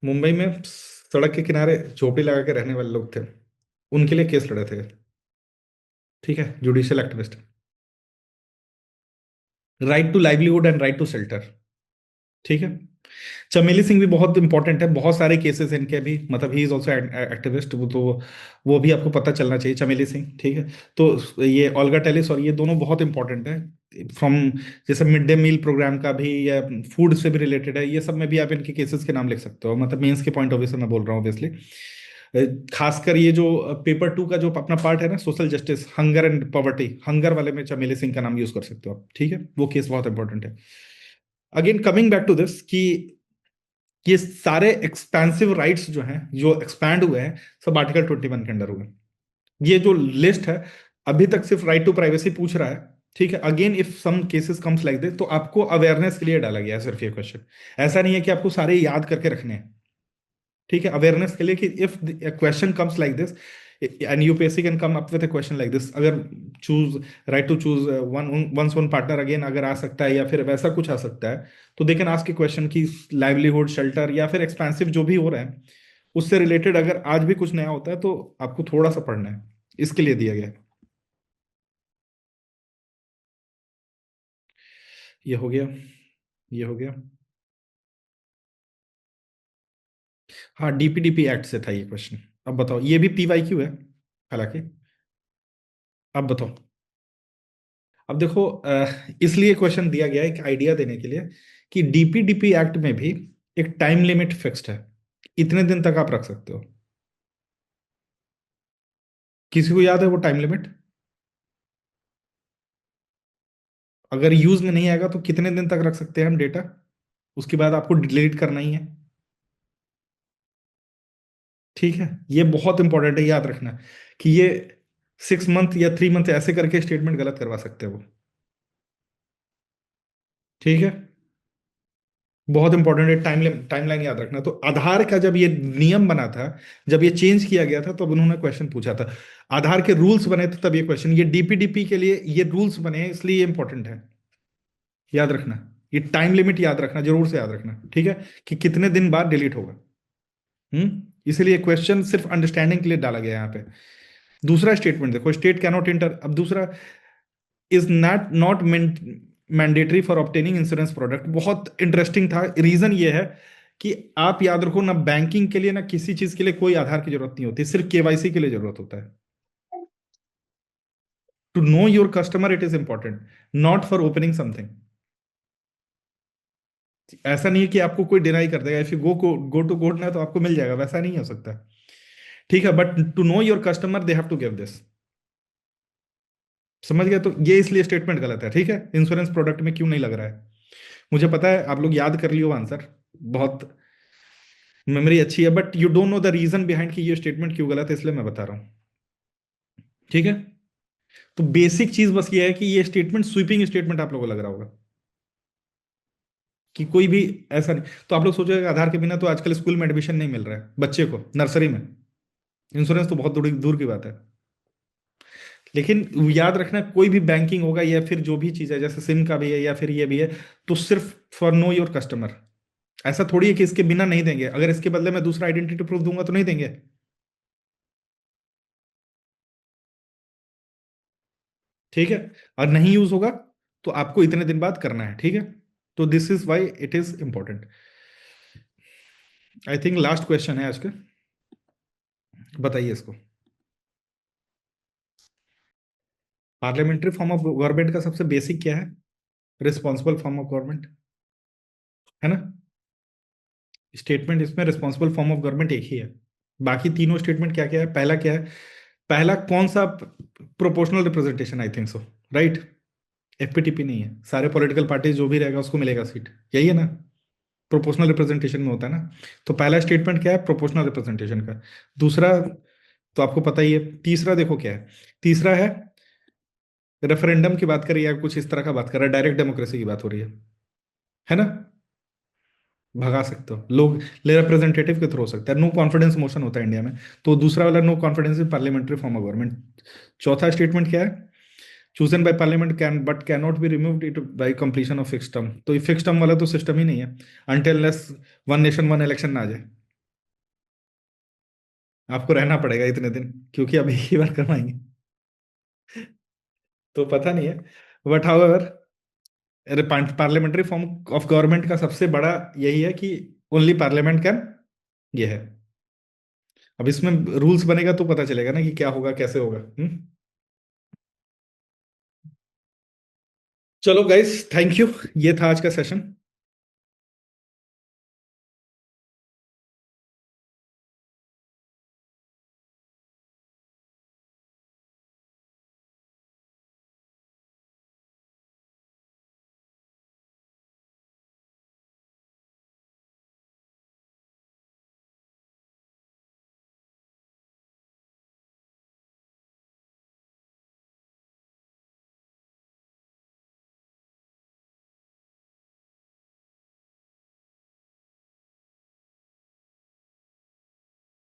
[SPEAKER 1] मुंबई में सड़क के किनारे झोपड़ी लगा के रहने वाले लोग थे, उनके लिए केस लड़े थे। ठीक है, judicial activist. Right to livelihood and right to shelter. ठीक है। चमेली सिंह भी बहुत इंपॉर्टेंट है, बहुत सारे केसेस हैं इनके भी, मतलब ही इज ऑल्सो एक्टिविस्ट। वो तो वो भी आपको पता चलना चाहिए, चमेली सिंह। ठीक है। तो ये ओल्गा टेलिस और ये दोनों बहुत इंपॉर्टेंट है फ्रॉम, जैसे मिड डे मील प्रोग्राम का भी या फूड से भी रिलेटेड है, ये सब में भी आप इनके केसेस के नाम लिख सकते हो। मतलब मेंस के पॉइंट ऑफ व्यू से मैं बोल रहा हूँ ऑब्वियसली। खासकर ये जो पेपर 2 का जो अपना पार्ट है ना, social justice, hunger and poverty, hunger वाले में चमेली सिंह का नाम यूज कर सकते हो आप। ठीक है, वो केस बहुत इंपॉर्टेंट है। Again coming back to this कि ये सारे एक्सपेंसिव राइट्स जो हैं, जो एक्सपैंड हुए हैं, सब आर्टिकल 21 के अंडर हुए। ये जो लिस्ट है अभी तक सिर्फ राइट टू प्राइवेसी पूछ रहा है, ठीक है। Again if some cases comes like this, तो आपको अवेयरनेस के लिए डाला गया है सिर्फ ये क्वेश्चन। ऐसा नहीं है कि आपको सारे याद करके रखने हैं, ठीक है। अवेयरनेस के लिए कि if question comes like this and UPSC can come up with a question like this, अगर choose right to choose once one partner again अगर आ सकता है, या फिर वैसा कुछ आ सकता है, तो दे कैन आस्क क्वेश्चन की लाइवलीहुड, शेल्टर, या फिर एक्सपेंसिव जो भी हो रहा है उससे रिलेटेड अगर आज भी कुछ नया होता है तो आपको थोड़ा सा पढ़ना है, इसके लिए दिया गया है। ये हो गया, ये हो गया। हाँ, डीपीडीपी एक्ट से था ये क्वेश्चन। अब बताओ, ये भी पीवाईक्यू है हालांकि। अब बताओ, अब देखो इसलिए क्वेश्चन दिया गया है एक आइडिया देने के लिए कि डीपीडीपी एक्ट में भी एक टाइम लिमिट फिक्स्ड है, इतने दिन तक आप रख सकते हो। किसी को याद है वो टाइम लिमिट? अगर यूज में नहीं आएगा तो कितने दिन तक रख सकते हैं हम डेटा, उसके बाद आपको डिलीट करना ही है, ठीक है। ये बहुत इंपॉर्टेंट है, याद रखना कि ये 6 मंथ या 3 मंथ ऐसे करके स्टेटमेंट गलत करवा सकते हैं वो, ठीक है। बहुत इंपॉर्टेंट है, टाइमलाइन याद रखना। तो आधार का जब ये नियम बना था, जब ये चेंज किया गया था, तब उन्होंने क्वेश्चन पूछा था। आधार के रूल्स बने थे तब ये क्वेश्चन, ये डीपीडीपी के लिए ये रूल्स बने हैं, इसलिए ये इंपॉर्टेंट है, याद रखना। ये टाइम लिमिट याद रखना, जरूर से याद रखना, ठीक है, कि कितने दिन बाद डिलीट होगा। इसलिए क्वेश्चन सिर्फ अंडरस्टैंडिंग के लिए डाला गया है यहाँ पे। दूसरा स्टेटमेंट देखो, स्टेट कैनॉट इंटर। अब दूसरा, is not mandatory for obtaining insurance product. बहुत इंटरेस्टिंग था। रीजन ये है कि आप याद रखो ना, बैंकिंग के लिए ना किसी चीज के लिए कोई आधार की जरूरत नहीं होती, सिर्फ केवाईसी के लिए जरूरत होता है। To know your customer it is important, not for opening something. ऐसा नहीं है कि आपको कोई डिनाई कर देगा, if you go to court ना तो आपको मिल जाएगा, वैसा नहीं हो सकता, ठीक है। But to know your customer they have to give this, समझ गए? तो ये इसलिए स्टेटमेंट गलत है, ठीक है। इंश्योरेंस प्रोडक्ट में क्यों नहीं लग रहा है मुझे पता है, आप लोग याद कर लियो आंसर, बहुत मेमोरी अच्छी है, but you don't know the reason behind कि ये स्टेटमेंट क्यों गलत है, इसलिए मैं बता रहा हूं, ठीक है। तो बेसिक चीज बस ये है कि ये स्टेटमेंट स्वीपिंग स्टेटमेंट आप लोगों को लग रहा होगा कि कोई भी ऐसा नहीं। तो आप लोग सोचेगा आधार के बिना तो आजकल स्कूल में एडमिशन नहीं मिल रहा है बच्चे को, नर्सरी में। इंश्योरेंस तो बहुत दूर दूर की बात है। लेकिन याद रखना, कोई भी बैंकिंग होगा या फिर जो भी चीज है, जैसे सिम का भी है या फिर ये भी है, तो सिर्फ फॉर नो योर कस्टमर। ऐसा थोड़ी है कि इसके बिना नहीं देंगे, अगर इसके बदले में दूसरा आइडेंटिटी प्रूफ दूंगा तो नहीं देंगे, ठीक है। और नहीं यूज होगा तो आपको इतने दिन बाद करना है, ठीक है। तो this is why it is important. I think last question है आज का, बताइए इसको। पार्लियामेंट्री फॉर्म ऑफ गवर्नमेंट का सबसे बेसिक क्या है? रिस्पॉन्सिबल फॉर्म ऑफ गवर्नमेंट, है ना। स्टेटमेंट इसमें रिस्पॉन्सिबल फॉर्म ऑफ गवर्नमेंट एक ही है। बाकी तीनों स्टेटमेंट क्या क्या है? पहला क्या है? पहला कौन सा? Proportional representation, I think so, right. FPTP नहीं है, सारे पॉलिटिकल पार्टी जो भी रहेगा उसको मिलेगा सीट, यही है ना। प्रोपोर्शनल रिप्रेजेंटेशन में होता है ना। तो पहला स्टेटमेंट क्या है? प्रोपोर्शनल रिप्रेजेंटेशन का। दूसरा तो आपको पता ही है। तीसरा देखो क्या है, तीसरा है रेफरेंडम की बात करिए या कुछ इस तरह का बात कर रहा है, डायरेक्ट डेमोक्रेसी की बात हो रही है ना। भगा सकते हो लोग, ले रिप्रेजेंटेटिव के थ्रू हो सकता है। नो कॉन्फिडेंस मोशन होता है इंडिया में, तो दूसरा वाला no confidence in parliamentary form of government. चौथा स्टेटमेंट क्या है? Chosen by parliament can but can not be removed it by completion of fix term. तो ये फिक्स टर्म वाला तो सिस्टम ही नहीं है, until less one nation one election ना आ जाए। आपको रहना पड़ेगा इतने दिन, क्योंकि अब एक ही बार करवाएंगे। तो पता नहीं है, but however parliamentary form of government का सबसे बड़ा यही है कि ओनली पार्लियामेंट कैन, ये है। अब इसमें रूल्स बनेगा तो पता चलेगा ना कि क्या होगा, कैसे होगा। चलो गाइस, थैंक यू, ये था आज का सेशन।